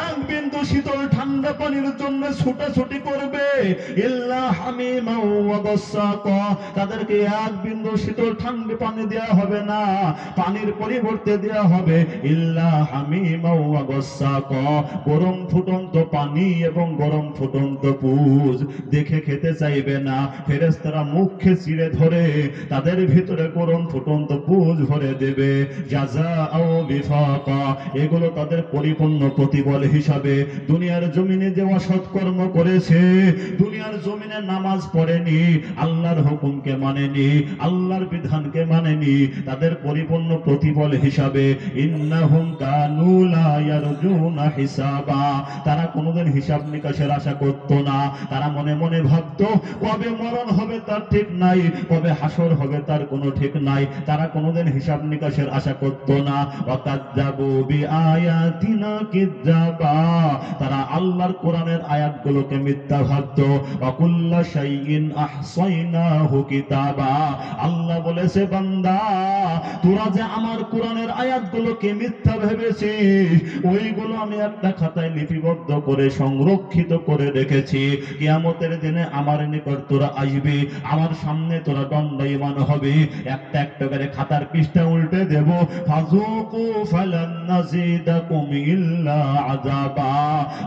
Speaker 1: এক বিন্দু শীতল ঠান্ডা পানির জন্য ছুটাছুটি করবে। ইল্লা হামিমা ওয়া গাসসাকা, তাদেরকে এক বিন্দু শীতল ঠান্ডা পানি দেয়া হবে না, পানির পরিবর্তে দেয়া হবে ইল্লা হামিমা ওয়া গাসসাকা, গরম ফুটন্ত পানি এবং গরম ফুটন্ত পুজ। দেখে খেতে চাইবে না, ফেরেশতারা মুখে চিড়ে ধরে তাদের ভিতরে গরম ফুটন্ত পুজ ভরে দেবে। জাযাআও বিফাকা, এগুলো তাদের পরিপূর্ণ প্রতিফল হিসাবে। দুনিয়ার জমিনে যে অসৎকর্ম করেছে, দুনিয়ার জমিনে নামাজ পড়েনি, আল্লাহর হুকুমকে মানেনি, আল্লাহর বিধানকে মানেনি, তাদের পরিপূর্ণ প্রতিফল হিসাবে ইন্নাহুম কানু লা ইয়ারজুনা হিসাবা, তারা কোনোদিন হিসাব নিকাশের আশা করত না। তারা মনে মনে ভাবতো কবে মরণ হবে তার ঠিক নাই, কবে হাসর হবে তার কোনো ঠিক নাই। তারা কোনোদিন হিসাব নিকাশের আশা করত না। ওয়াকাযযাবু বিআয়াতিনা কিযাবা, তারা আল্লাহর কোরআনের আয়াতগুলোকে মিথ্যা ভাবতো। ওয়া কুল্লা শাইইন আহসাইনাহু কিতাবা, আল্লাহ বলেছে বান্দা তোরা যে আমার কোরআনের আয়াতগুলোকে মিথ্যা ভেবেছিস ওইগুলো আমি একটা খাতায় লিপিবদ্ধ করে সংরক্ষিত করে রেখেছি। কিয়ামতের দিনে আমার নিকট তোরা আসবি, আমার সামনে তোরা দণ্ডায়মান হবে। একটা একটা করে খাতার পৃষ্ঠা উল্টে দেব। ফাযুকু ফালান নাযিদাকুম ইল্লা আযাবা,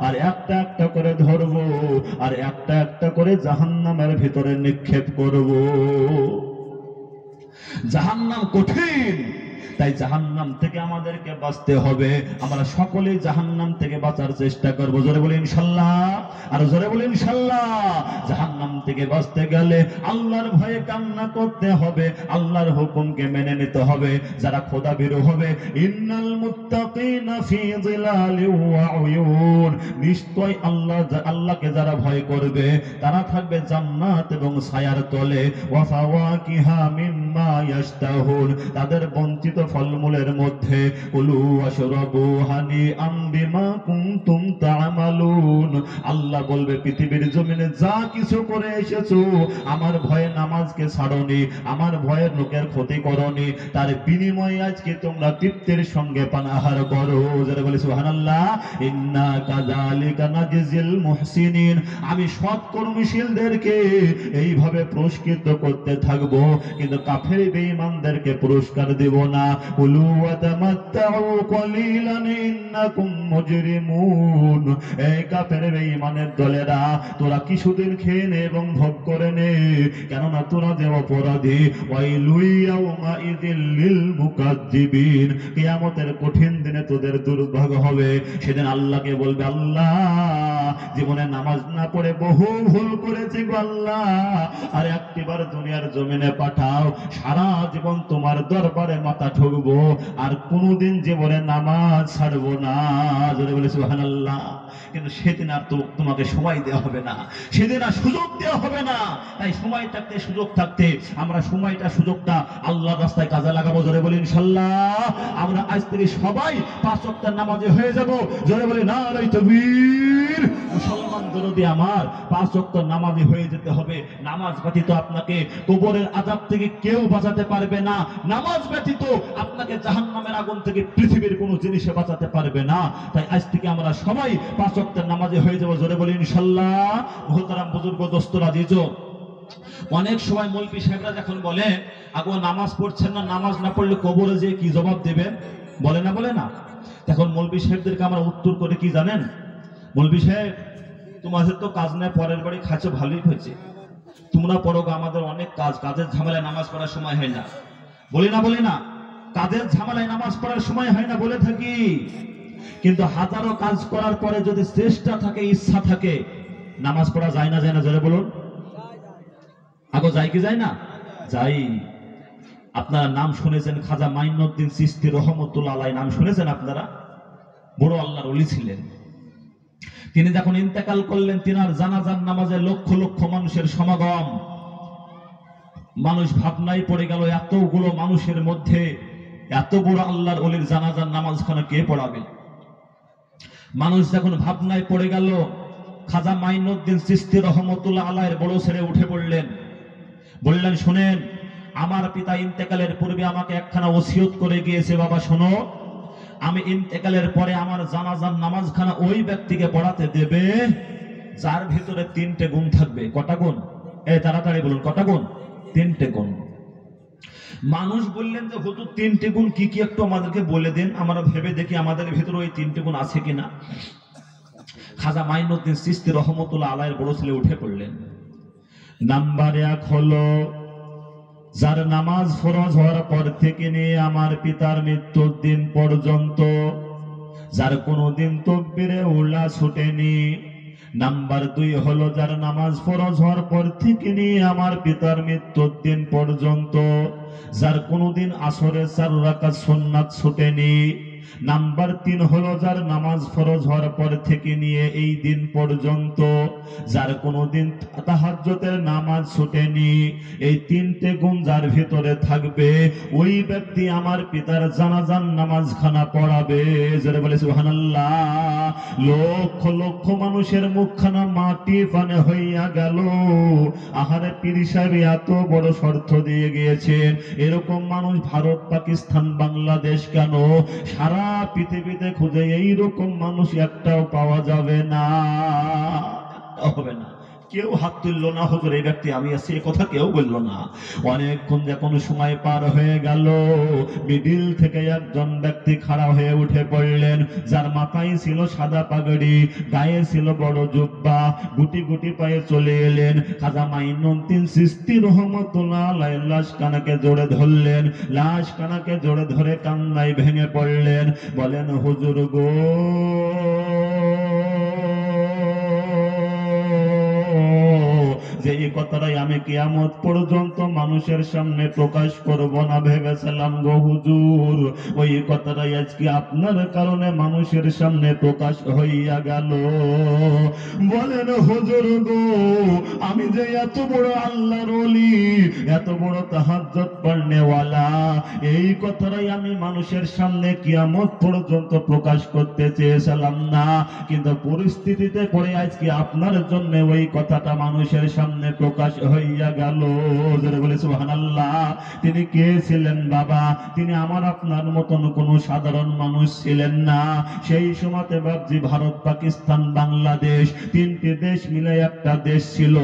Speaker 1: আর একটা একটা করে ধরবো, আর একটা একটা করে জাহান্নামের ভিতরে নিক্ষেপ করব। জাহান্নাম কঠিন, তাই জাহান্নাম থেকে আমাদেরকে বাঁচতে হবে। আমরা সকলেই জাহান্নাম থেকে বাঁচার চেষ্টা করবো। জোরে বলি ইনশাল্লাহ, আর জোরে বলি ইনশাল্লাহ। জাহান্নাম থেকে বাঁচতে গেলে আল্লাহর ভয়ে কান্না করতে হবে, আল্লাহর হুকুমকে মেনে নিতে হবে। যারা খোদা ভীরু হবে, ইন্নাল মুত্তাকিনা ফি যিলালি ওয়া উয়ুন, নিশ্চয় আল্লাহকে যারা ভয় করবে তারা থাকবে জান্নাত এবং ছায়ার তলে। ওয়া ফাওয়াকিহা মিম্মা ইয়াশতাহুন, তাদের বঞ্চিত ফলমূলের মধ্যে। কুলু ওয়াশরাবু হানিআম বিমা কুনতুম তা'মালুন, আল্লাহ বলবে পৃথিবীর জমিনে যা কিছু করে এসেছো, আমার ভয়ে নামাজকে ছাড়োনি, আমার ভয়ের লোকের ক্ষতি করোনি, তার বিনিময়ে আজকে তোমরা তৃপ্তির সঙ্গে পানাহার করো। যারা বলে সুবহানাল্লাহ। ইন্না কাযালিকা নাজিল মুহসিনিন, আমি সৎ কর্মশীলদেরকে এইভাবে পুরস্কৃত করতে থাকবো, কিন্তু কাফের বেঈমানদেরকে পুরস্কার দেব না। কুলু ওয়া তামাত্তাউ কলিলান ইন্নাকুম মুজরিমুন, এই কাফের বেঈমানের দলেরা তোরা কিছুদিন খেয়ে নে এবং ভোগ করে নে, কেননা তোরা যে অপরাধী। ওয়াইলু ইয়াউমা ইযিল লিল মুকাজ্জিবিন, কিয়ামতের কঠিন দিনে তোদের দুর্ভাগ্য হবে। সেদিন আল্লাহকে বলবে, আল্লাহ জীবনে নামাজ না পড়ে বহু ভুল করেছি গো আল্লাহ, আর একটিবার দুনিয়ার জমিনে পাঠাও, সারা জীবন তোমার দরবারে মাথা ঠুকবো, আর কোনোদিন জীবনে নামাজ ছাড়বো না। যদি বলে সুবহানাল্লাহ। কিন্তু সেদিন আর তো তোমাকে সময় দেওয়া হবে না, সেদিন আর সুযোগ দেওয়া হবে না। তাই সময় থাকতে সুযোগ থাকতে আমরা সুযোগটা আল্লাহর রাস্তায় কাজে লাগাবো। জোরে বলি ইনশাআল্লাহ। আমরা আজ থেকে সবাই 5 ওয়াক্তের নামাজি হয়ে যাব। জোরে বলি নারায়ে তাকবীর। মুসলমান দরদি আমার, 5 ওয়াক্ত নামাজি হয়ে যেতে হবে। নামাজ ব্যতীত আপনাকে কবরের আযাব থেকে কেউ বাঁচাতে পারবে না, নামাজ ব্যতীত আপনাকে জাহান্নামের আগুন থেকে পৃথিবীর কোনো জিনিসে বাঁচাতে পারবে না। তাই আজ থেকে আমরা সবাই 5 ওয়াক্তের নামাজি হয়ে যাব। জোরে বলি ইনশাআল্লাহ। মুহতারাম বুজুর্গ দোস্তর আজিজ, অনেক সময় মৌলবি সাহেবরা যখন বলে আগো নামাজ পড়ছেন না, নামাজ না পড়লে কবরে যে কি জবাব দেবেন, বলে না। তখন মৌলবি সাহেবদেরকে আমরা উত্তর করে কি জানেন? মৌলবি সাহেব, তোমাদের তো কাজ নেই, পরের বাড়ি খাচ্ছ, ভালোই হয়েছে, তোমরা পড়ো, আমাদের অনেক কাজের ঝামেলায় নামাজ পড়ার সময় হয় না। বলি না, কাজের ঝামেলায় নামাজ পড়ার সময় হয় না বলে থাকি, কিন্তু হাজারো কাজ করার পরে যদি চেষ্টা থাকে, ইচ্ছা থাকে, নামাজ পড়া যায় না জোরে বলুন। আগো যায় কি যায় না? যাই। আপনারা নাম শুনেছেন খাজা মাইনুদ্দিন চিশতি রহমতুল্লাহ আলাইহি, নাম শুনেছেন আপনারা? বড় আল্লাহর ওলি ছিলেন। তিনি যখন ইন্তেকাল করলেন, তিনার জানাজার নামাজে লক্ষ লক্ষ মানুষের সমাগম। মানুষ ভাবনায় পড়ে গেল, এতগুলো মানুষের মধ্যে এত বড় আল্লাহর ওলির জানাজার নামাজখানা কে পড়াবে? মানুষ যখন ভাবনায় পড়ে গেল, খাজা মাইনুদ্দিন চিশতি রহমতুল্লাহ আলাইহির বড় ছেলে উঠে পড়লেন, বললেন, শুনেন, আমার পিতা ইন্তেকালের পূর্বে আমাকে একখানা ওসিয়ত করে গিয়েছে, বাবা শোনো, আমি ইন্তেকালের পরে আমার জানাজার নামাজখানা ওই ব্যক্তিকে পড়াতে দেবে যার ভিতরে 3টে গুণ থাকবে। কটা গুণ? তাড়াতাড়ি বলুন, কটা গুণ? 3টে গুণ। মানুষ বললেন যে হুজুর 3টে গুণ কি কি একটু আমাদেরকে বলে দিন, আমরা ভেবে দেখি আমাদের ভিতরে ওই 3টে গুণ আছে কিনা। খাজা মাইনুদ্দিন চিশতি রহমতুল্লাহ আলাইহির বড় ছেলে উঠে পড়লেন। নাম্বার 1 হলো, যার নামাজ ফরজ হওয়ার পর থেকে নিয়ে আমার পিতার মৃত্যুর দিন পর্যন্ত যার কোনোদিন তাকবীরে উলা ছুটেনি। নাম্বার 2 হলো, যার নামাজ ফরজ হওয়ার পর থেকে নিয়ে আমার পিতার মৃত্যুর দিন পর্যন্ত যার কোনোদিন আসরের 4 রাকাত সুন্নাত ছুটেনি। নাম্বার 3 হলো, যার নামাজ ফরজ হওয়ার পর থেকে নিয়ে এই দিন পর্যন্ত যার কোনোদিন তাহাজ্জুদের নামাজ ছুটেনি। এই 3টে গুণ যার ভিতরে থাকবে, ওই ব্যক্তি আমার পিতার জানাজার নামাজখানা পড়াবে। যারা বলে সুবহানাল্লাহ। লক্ষ লক্ষ মানুষের মুখখানা মাটি পানে হইয়া গেল। আহারে পীর সাহেব এত বড় শর্ত দিয়ে গিয়েছেন, এরকম মানুষ ভারত, পাকিস্তান, বাংলাদেশ কেন, সারা পৃথিবীতে খুঁজে এইরকম মানুষ একটাও পাওয়া যাবে না। হবে না। কেউ হাত তুললো না, হুজুর এই ব্যক্তি আমি আছি এ কথা কেউ বললো না। অনেকক্ষণ যখন সময় পার হয়ে গেল, মিডিল থেকে একজন ব্যক্তি খাড়া হয়ে উঠে পড়লেন, যার মাথায় ছিল সাদা পাগড়ি, গায়ে ছিল বড় জুব্বা, গুটি গুটি পায়ে চলে এলেন। খাজা মাইনুদ্দিন চিশতি রহমতুল্লাহ আলাইহি লাশ কানাকে জোরে ধরলেন, লাশ কানাকে জোরে ধরে কান্নায় ভেঙে পড়লেন। বলেন হুজুর গো, যে এই কথাটাই আমি কিয়ামত পর্যন্ত মানুষের সামনে প্রকাশ করব না ভেবেছিলাম গো হুজুর, ওই কথাটাই আজকে আপনার কারণে মানুষের সামনে প্রকাশ হইয়া গেল। বলেন হুজুর গো, আমি যে এত বড় আল্লাহর ওলি, এত বড় তাহাজ্জুদ পড়নেওয়ালা, এই কথাটাই আমি মানুষের সামনে কিয়ামত পর্যন্ত প্রকাশ করতে চেয়েছিলাম না, কিন্তু পরিস্থিতিতে পড়ে আজকে আপনার জন্য ওই কথাটা মানুষের সামনে প্রকাশ হইয়া গেল। যারা বলে সুবহানাল্লাহ। তিনি কে ছিলেন বাবা? তিনি আমার আপনার মতন কোন সাধারণ মানুষ ছিলেন না। সেই সময়তে বাবজি ভারত, পাকিস্তান, বাংলাদেশ তিনটি দেশ মিলে একটা দেশ ছিল।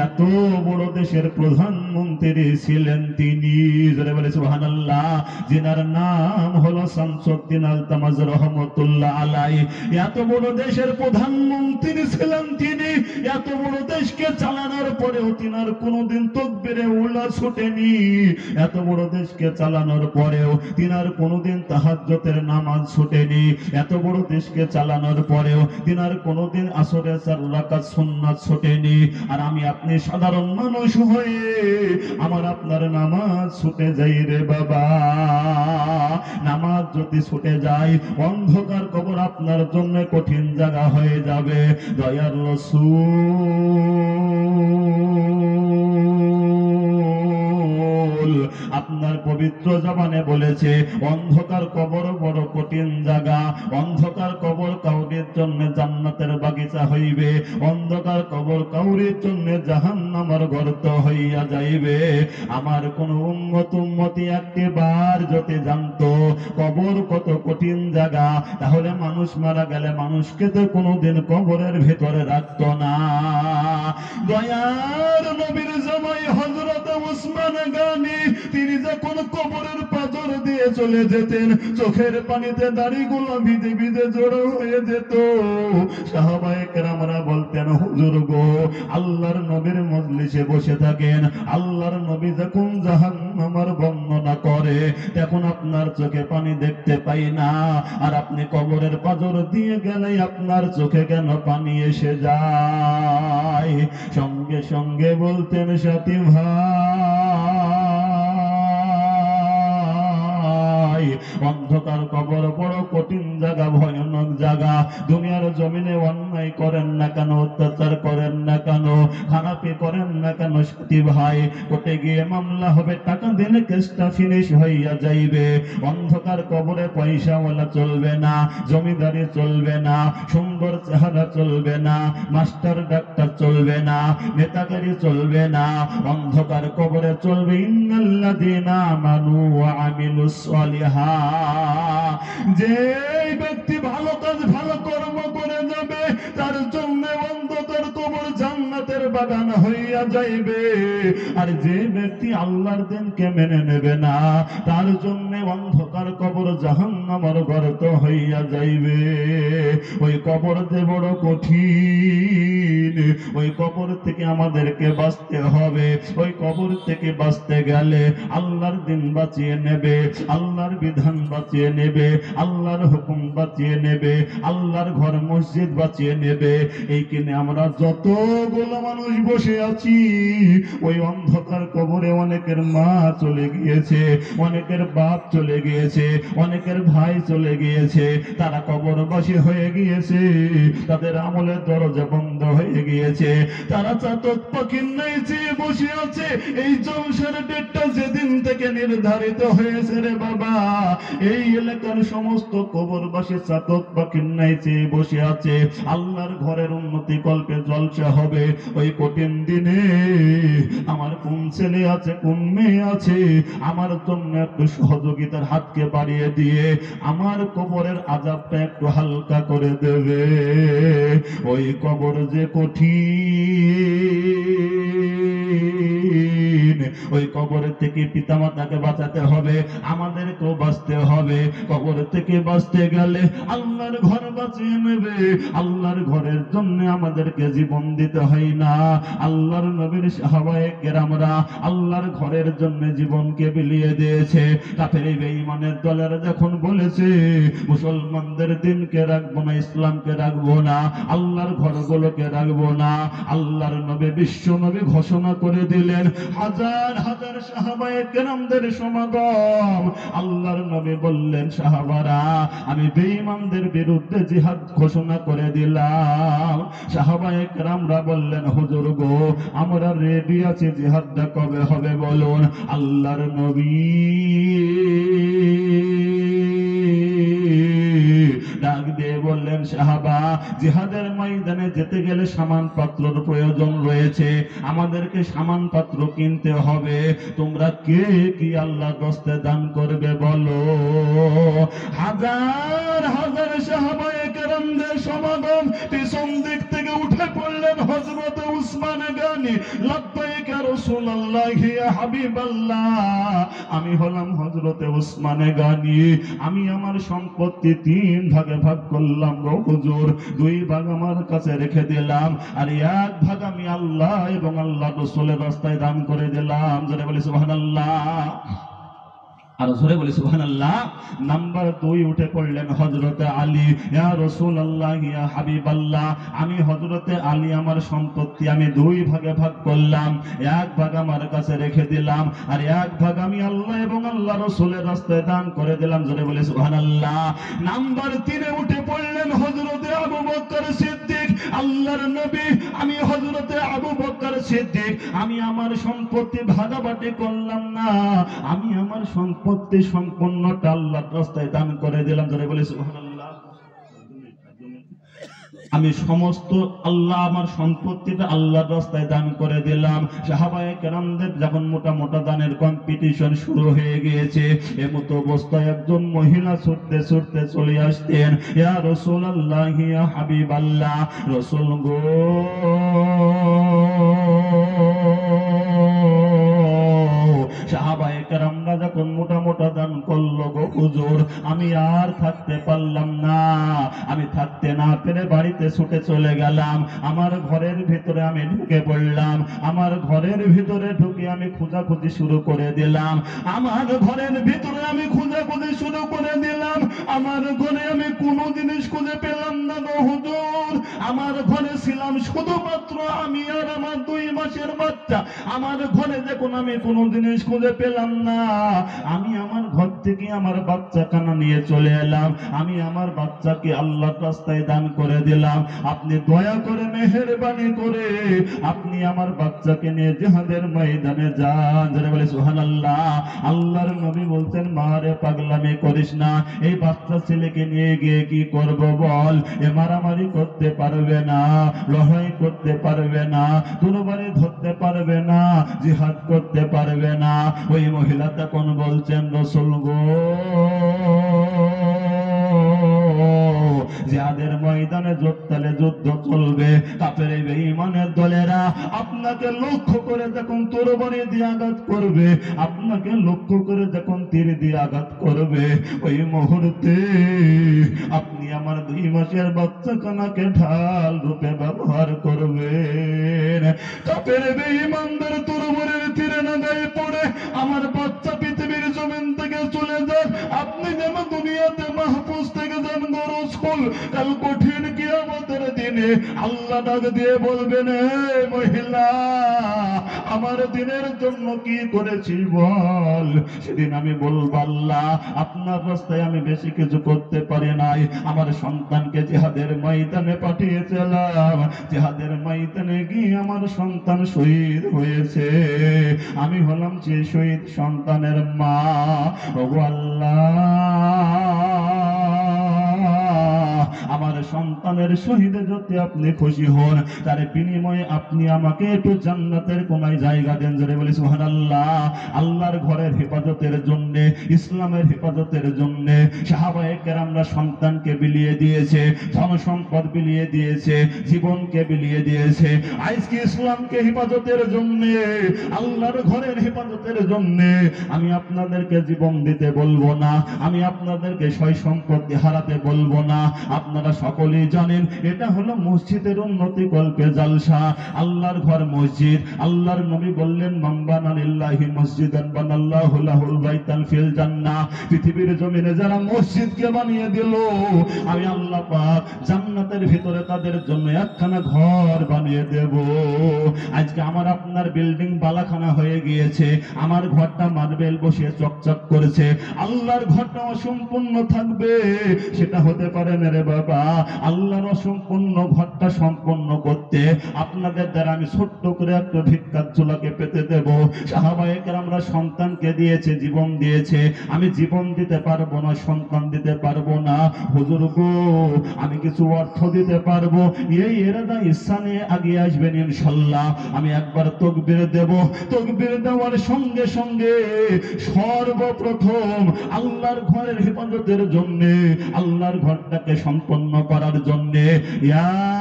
Speaker 1: এত বড় দেশের প্রধানমন্ত্রী ছিলেন তিনি। যারা বলে সুবহানাল্লাহ। যিনার নাম হলো শামসুদ্দিন আলতামাজ রহমতুল্লাহ আলাইহি। এত বড় দেশের প্রধানমন্ত্রী ছিলেন তিনি। এত বড় দেশকে চালানোর পরেও তিনার কোনোদিন তাকবীরে উলা ছুটেনি। এত বড় দেশকে চালানোর পরেও তিনার কোনোদিন তাহাজ্জুদের নামাজ ছুটেনি। এত বড় দেশকে চালানোর পরেও তিনার কোনোদিন আসরের 4 রাকাত সুন্নাত ছুটেনি। আর আমি আপনি সাধারণ মানুষ হয়ে আমার আপনার নামাজ ছুটে যাই রে বাবা। নামাজ যদি ছুটে যায়, অন্ধকার কবর আপনার জন্য কঠিন জায়গা হয়ে যাবে। দয়ার রাসূল আপনার পবিত্র জবানে বলেছে, অন্ধকার কবর বড় কঠিন জায়গা। অন্ধকার কবর কাউরির জন্য জান্নাতের বাগিচা হইবে, অন্ধকার কবর কাউরির জন্য জাহান্নামের গর্ত হইয়া যাইবে। আমার কোন উম্মতি একবার যদি জানতো কবর কত কঠিন জায়গা, তাহলে মানুষ মারা গেলে মানুষকে তো কোনোদিন কবরের ভেতরে রাখতো না। দয়ার নবীর জামাই হযরত ওসমান গনি, তিনি যখন কবরের পাথর দিয়ে চলে যেতেন, চোখের পানিতে দাড়িগুলো ভিজে ভিজে জড়ো হয়ে যেত। সাহাবায়ে কেরামরা বলতেন, হুজুর গো, আল্লাহর নবীর মজলিসে বসে থাকেন, আল্লাহর নবী যখন জাহান্নামের বর্ণনা করে তখন আপনার চোখে পানি দেখতে পাই না, আর আপনি কবরের পাথর দিয়ে গেলে আপনার চোখে কেন পানি এসে যায়? সঙ্গে সঙ্গে বলতেন, সাথী ভাই, অন্ধকার কবর বড় কঠিন জায়গা, ভয়ানক জায়গা। দুনিয়ার জমিনে অন্যায় করেন না কেন, অত্যাচার করেন না কেন, খারাপি করেন না কেন, সাথী ভাই, কোর্টে গিয়ে মামলা হবে, টাকা দিলে কেসটা ফিনিশ হইয়া যাইবে। অন্ধকার কবরে পয়সাওয়ালা চলবে না, জমিদারি চলবে না, সুন্দর চেহারা চলবে না, মাস্টার ডাক্তার চলবে না, নেতাকারী চলবে না। অন্ধকার কবরে চলবে ইন্নাল্লাযীনা আমানু ওয়া আমিলুস সালিহাত। যে ব্যক্তি ভালো কাজ ভালো কর্ম করে যাবে, তার জন্য অন্ধকার কবর জান্নাতের বাগান হইয়া যাইবে। আর যে ব্যক্তি আল্লাহর দিনকে মেনে নেবে না, তার জন্য অন্ধকার কবর জাহান্নামের গর্ত হইয়া যাইবে। ওই কবর যে বড় কঠিন, ওই কবর থেকে আমাদেরকে বাঁচতে হবে। ওই কবর থেকে বাঁচতে গেলে আল্লাহর দিন বাঁচিয়ে নেবে, আল্লাহর বিধান বাঁচিয়ে নেবে, আল্লাহর হুকুম বাঁচিয়ে নেবে, আল্লাহর ঘর মসজিদ বাঁচিয়ে নেবে। এই কিনে আমরা যতগুলো মানুষ বসে আছি, ওই অন্ধকার কবরে অনেকের মা চলে গিয়েছে, অনেকের বাপ চলে গিয়েছে, অনেকের ভাই চলে গিয়েছে, তারা কবরবাসী হয়ে গিয়েছে, তাদের আমলের দরজা বন্ধ হয়ে গিয়েছে, তারা চাতক পাখির ন্যায় চেয়ে বসে আছে। এই জলসার ডেটটা যেদিন থেকে নির্ধারিত হয়েছে রে বাবা, এই এলাকার সমস্ত কবরবাসী চাতক পাখির ন্যায় চেয়ে বসে আছে। আল্লাহর ঘরের উন্নতি কল্পে জলসা হবে, ওই কঠিন দিনে আমার কোন ছেলে আছে কোন মেয়ে আছে আমার জন্য একটু সহযোগিতার হাতকে বাড়িয়ে দিয়ে আমার কবরের আযাবটা একটু হালকা করে দেবে। ওই কবর যে কঠিন, ওই কবর থেকে পিতামাতাকে বাঁচাতে হবে, আমাদেরকেও বাঁচতে হবে। কবর থেকে বাঁচতে গেলে আল্লাহর ঘর বাঁচিয়ে নেবে। আল্লাহর ঘরের জন্য আমাদেরকে জীবন দিতে হয় না। আল্লাহর নবীর সাহাবায়ে কেরামরা আল্লাহর ঘরের জন্য জীবনকে বিলিয়ে দিয়েছে। কাফের বেঈমানের দলেরা যখন বলেছে মুসলমানদের দিনকে রাখবো না, ইসলামকে রাখবো না, আল্লাহর ঘরগুলোকে রাখবো না, আল্লাহর নবী বিশ্ব নবী ঘোষণা করে দিলেন হাজার হাজার সাহাবায়ে কেরামদের সমাগম। আল্লাহর নবী বললেন সাহাবারা আমি বেঈমানদের বিরুদ্ধে জিহাদ ঘোষণা করে দিলাম। সাহাবায়ে কেরামরা বললেন হুজুর গো আমরা রেডি আছি, জিহাদটা কবে হবে বলুন। আল্লাহর নবী ডাক দিয়ে বললেন সাহাবা জিহাদের ময়দানে যেতে গেলে সামান পাত্রের প্রয়োজন রয়েছে, আমাদেরকে সামান পাত্র কিনতে হবে। তোমরা কে কি আল্লাহর রাস্তায় দান করবে বলো। হাজার হাজার সাহাবায়ে কেরামদের সমাগম। পিছন দিক থেকে উঠে পড়লেন হযরত উসমান গনি। লাব্বাইক ইয়া রাসূলুল্লাহ ইয়া হাবিবাল্লাহ, আমি হলাম হযরতে উসমান গনি। আমি আমার সম্পত্তি 3 ভাগে ভাগ করলাম গো হুজুর। 2 ভাগ আমার কাছে রেখে দিলাম, আর 1 ভাগ আমি আল্লাহ এবং আল্লাহর রাসূলের রাস্তায় দান করে দিলাম। জোরে বলি সুবহানাল্লাহ, আর জোরে বলি সুবহানাল্লাহ। নাম্বার 2 উঠে পড়লেন হযরতে আলী। ইয়া রাসূলুল্লাহ ইয়া হাবিবাল্লাহ, আমি হযরতে আলী আমার সম্পত্তি আমি 2 ভাগে ভাগ করলাম, 1 ভাগ আমার কাছে রেখে দিলাম, আর 1 ভাগ আমি আল্লাহ এবং আল্লাহ রাসূলের রাস্তায় দান করে দিলাম। জোরে বলি সুবহানাল্লাহ। নাম্বার 3 উঠে পড়লেন হযরতে আবু বকর সিদ্দিক। আল্লাহর নবী আমি হযরতে আবু বকর সিদ্দিক আমি আমার সম্পত্তি ভাগাভাগি করলাম না, আমি আমার সম্পত্তি সম্পূর্ণটা আল্লাহর রাস্তায় দান করে দিলাম। ধরে বলি সুবহানাল্লাহ। আমি সমস্ত আল্লাহ আমার সম্পত্তিটা আল্লাহর রাস্তায় দান করে দিলাম। সাহাবায়ে কেরামদের যখন মোটা মোটা দানের কম্পিটিশন শুরু হয়ে গিয়েছে, এমত অবস্থায় একজন মহিলা ছুটতে ছুটতে চলে আসতেন। ইয়া রাসূলুল্লাহ ইয়া হাবিবাল্লাহ, রাসূল গো সাহাবায়ে কেরামরা যখন মোটা মোটা দান করলো গো হুজুর, আমি আর থাকতে পারলাম না। আমি থাকতে না পেরে বাড়িতে ছুটে চলে গেলাম। আমার ঘরের ভিতরে আমি ঢুকে পড়লাম। আমার ঘরের ভিতরে ঢুকে আমি খোঁজাখুঁজি শুরু করে দিলাম। আমার ঘরের ভিতরে আমি খোঁজাখুঁজি শুরু করে দিলাম। আমার ঘরে আমি কোনো জিনিস খুঁজে পেলাম না গো হুজুর। আমার ঘরে ছিলাম শুধুমাত্র আমি আর আমার 2 মাসের বাচ্চা। আমার ঘরে যখন আমি কোনো জিনিস খুঁজে পেলাম না, আমি আমার ঘর থেকে আমার বাচ্চা কানা নিয়ে চলে এলাম। আমি আমার বাচ্চাকে আল্লাহর রাস্তায় দান করে দিলাম। আপনি দয়া করে মেহেরবানি করে আপনি আমার বাচ্চাকে নিয়ে জিহাদের ময়দানে যান। যারা বলে সুবহানাল্লাহ। আল্লাহর নবী বলতেন মারে পাগলামি করিস না, এই বাচ্চা ছেলেকে নিয়ে গিয়ে কি করব বল। এ মারামারি করতে পারবে না, লড়াই করতে পারবে না, তরবারি ধরতে পারবে না, জিহাদ করতে পারবে না। ওই মহিলা তখন বলছেন রাসূল গো জিহাদের ময়দানে যোদ্ধালে যুদ্ধ চলবে, কাফের বেঈমানের দলেরা আপনাকে লক্ষ্য করে যখন তরবারি দিয়ে আঘাত করবে, আপনাকে লক্ষ্য করে যখন তীর দিয়ে আঘাত করবে, ওই মুহূর্তে আপনি আমার 2 মাসের বাচ্চা কানাকে ঢাল রূপে ব্যবহার করবেন। কাফের বেঈমানদের তরবারির তীরে না গায়ে পড়ে আমার বাচ্চা পৃথিবীর জমিন থেকে চলে যান, আপনি যেন দুনিয়াতে মাহফুজ থেকে যান গো রাসূল। কাল কঠিন কিয়ামতের দিনে আল্লাহ ডাক দিয়ে বলবেন হে মহিলা আমার দিনের জন্য কি করেছিস বল। সেদিন আমি বলবো আল্লাহ আপনার রাস্তায় আমি বেশি কিছু করতে পারি নাই, আমার সন্তানকে জিহাদের ময়দানে পাঠিয়েছিলাম, জিহাদের ময়দানে গিয়ে আমার সন্তান শহীদ হয়েছে, আমি হলাম সেই শহীদ সন্তানের মা। ওগো আল্লাহ আমার সন্তানের শহীদে যদি আপনি খুশি হন, তার বিনিময়ে আপনি আমাকে একটু জান্নাতের কোনায় জায়গা দেন। জোরে বলি সুবহানাল্লাহ। আল্লাহর ঘরের হেফাজতের জন্য, ইসলামের হেফাজতের জন্য সাহাবায়ে কেরামরা সন্তানকে বিলিয়ে দিয়েছে, ধন সম্পদ বিলিয়ে দিয়েছে, জীবনকে বিলিয়ে দিয়েছে। আজকে ইসলামকে হেফাজতের জন্য, আল্লাহর ঘরের হেফাজতের জন্য আমি আপনাদেরকে জীবন দিতে বলবো না, আমি আপনাদেরকে সয় সম্পদ হারাতে বলবো না। আপনারা সকলেই জানেন এটা হলো মসজিদের উন্নতি কল্পে জালসা। আল্লাহর ঘর মসজিদ, আল্লাহর নবী বললেন মান বানা লিল্লাহি মসজিদান বানাল্লাহু লাহুল বাইতান ফিল জান্নাহ। পৃথিবীর জমিনে যারা মসজিদকে বানিয়ে দিল, আমি আল্লাহ পাক জান্নাতের ভিতরে তাদের জন্য একখানা ঘর বানিয়ে দেব। আজকে আমার আপনার বিল্ডিং বালাখানা হয়ে গিয়েছে, আমার ঘরটা মার্বেল বসিয়ে চকচক করেছে, আল্লাহর ঘরটা অসম্পূর্ণ থাকবে। সেটা হতে পারে না রে বাবা। আল্লাহর অসম্পূর্ণ ঘরটা সম্পূর্ণ করতে আপনাদের দ্বারা আমি ছোট্ট করে একটা ভিক্ষার ঝোলাকে পেতে দেব। সাহাবায়ে কেরামরা সন্তানকে দিয়েছে, জীবন দিয়েছে। আমি জীবন দিতে পারবো না, সন্তান দিতে পারবো না। হুজুর গো, আমি কিছু অর্থ দিতে পারবো, এই এরাদা ইচ্ছা নিয়ে আগে আসবেন ইনশাল্লাহ। আমি একবার তাকবীর দেব, তাকবীর দেওয়ার সঙ্গে সঙ্গে সর্বপ্রথম আল্লাহর ঘরের হেফাজতের জন্য, আল্লাহর ঘরটাকে সম্পন্ন করার জন্য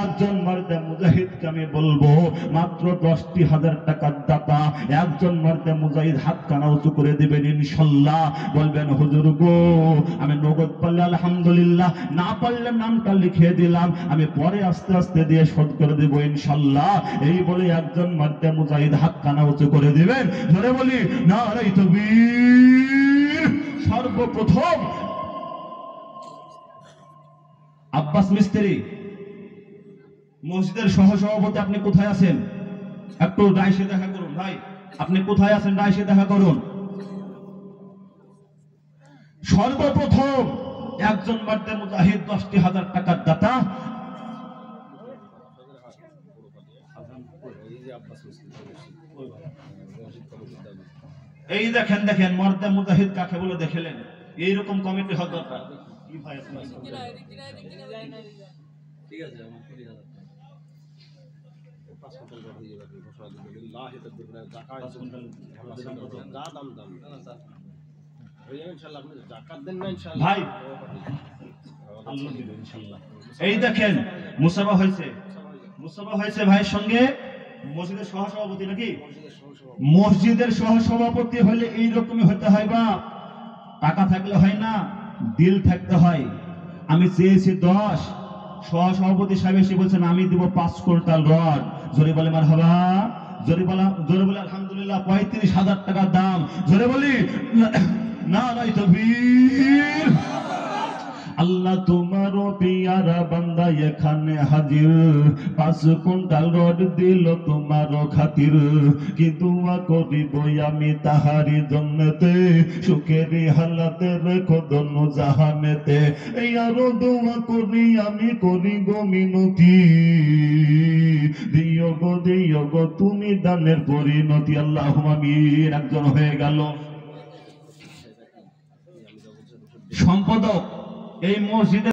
Speaker 1: একজন মার্দে মুজাহিদকে আমি বলবো মাত্র 10,000 টাকার দাতা। একজন মার্দে মুজাহিদ হাত কানা উঁচু করে দিবেন ইনশাল্লাহ। বলবেন হুজুর গো, আমি নগদ পারলে আলহামদুলিল্লাহ, না পারলে নামটা লিখে দিলাম, আমি পরে আস্তে আস্তে দিয়ে শোধ করে দেব ইনশাল্লাহ। এই বলে একজন মার্দে মুজাহিদ হাত কানা উঁচু করে দিবেন। ধরে বলি নারে তাকবীর। সর্বপ্রথম আব্বাস মিস্ত্রি, মসজিদের সহসভাপতি, আপনি কোথায় আছেন? একটু ডাইসে দেখা করুন ভাই, আপনি কোথায় আছেন? ডাইসে দেখা করুন। সর্বপ্রথম একজন মার্দে মুজাহিদ 10,000 টাকার দাতা। এই দেখেন দেখেন মার্দে মুজাহিদ কাকে বলে দেখলেন? এইরকম কমিটি হওয়ার দরকার। কি ভাই আপনার ঠিক আছে, আমার 20,000 5 কুইন্টাল হয়ে যাবে ঘোষণা দিবেন লিল্লাহি তাকবীর যাকাত 5 কুইন্টাল যা দাম দাম না স্যার হয়ে যাবে ইনশাআল্লাহ। আপনি যাকাত দেন না ইনশাআল্লাহ ভাই, আল্লাহ দিবেন ইনশাআল্লাহ। এই দেখেন মুসাফা হয়েছে, মুসাফা হয়েছে ভাইয়ের সঙ্গে মসজিদের সহসভাপতি নাকি? মসজিদের সহসভাপতি হলে এই রকমই হতে হয় বা টাকা থাকলে হয় না, দিল থাকতে হয়। আমি চেয়েছি 10, সহসভাপতি সাহেব এসে বলছেন আমি দিব 5 কুইন্টাল রড। জোরে বলে মারহাবা, জোরে বলে আলহামদুলিল্লাহ। 35,000 টাকা দাম। জোরে বলি নারায়ে তাকবীর। আল্লাহ তোমার পিয়ারা বান্দা এখানে হাজির, 5 কুইন্টাল রড দিল তোমার খাতির। কি দোয়া করিব আমি তাহারি জন্নতে, সুখের হালাতে রেখো দোনো জাহানেতে। এই আরো দোয়া করি আমি, করি গো মিনতি, দিও গো তুমি দানের পরিণতি। আল্লাহুম্মা আমিন। একজন হয়ে গেল সম্পাদক এই মসজিদে।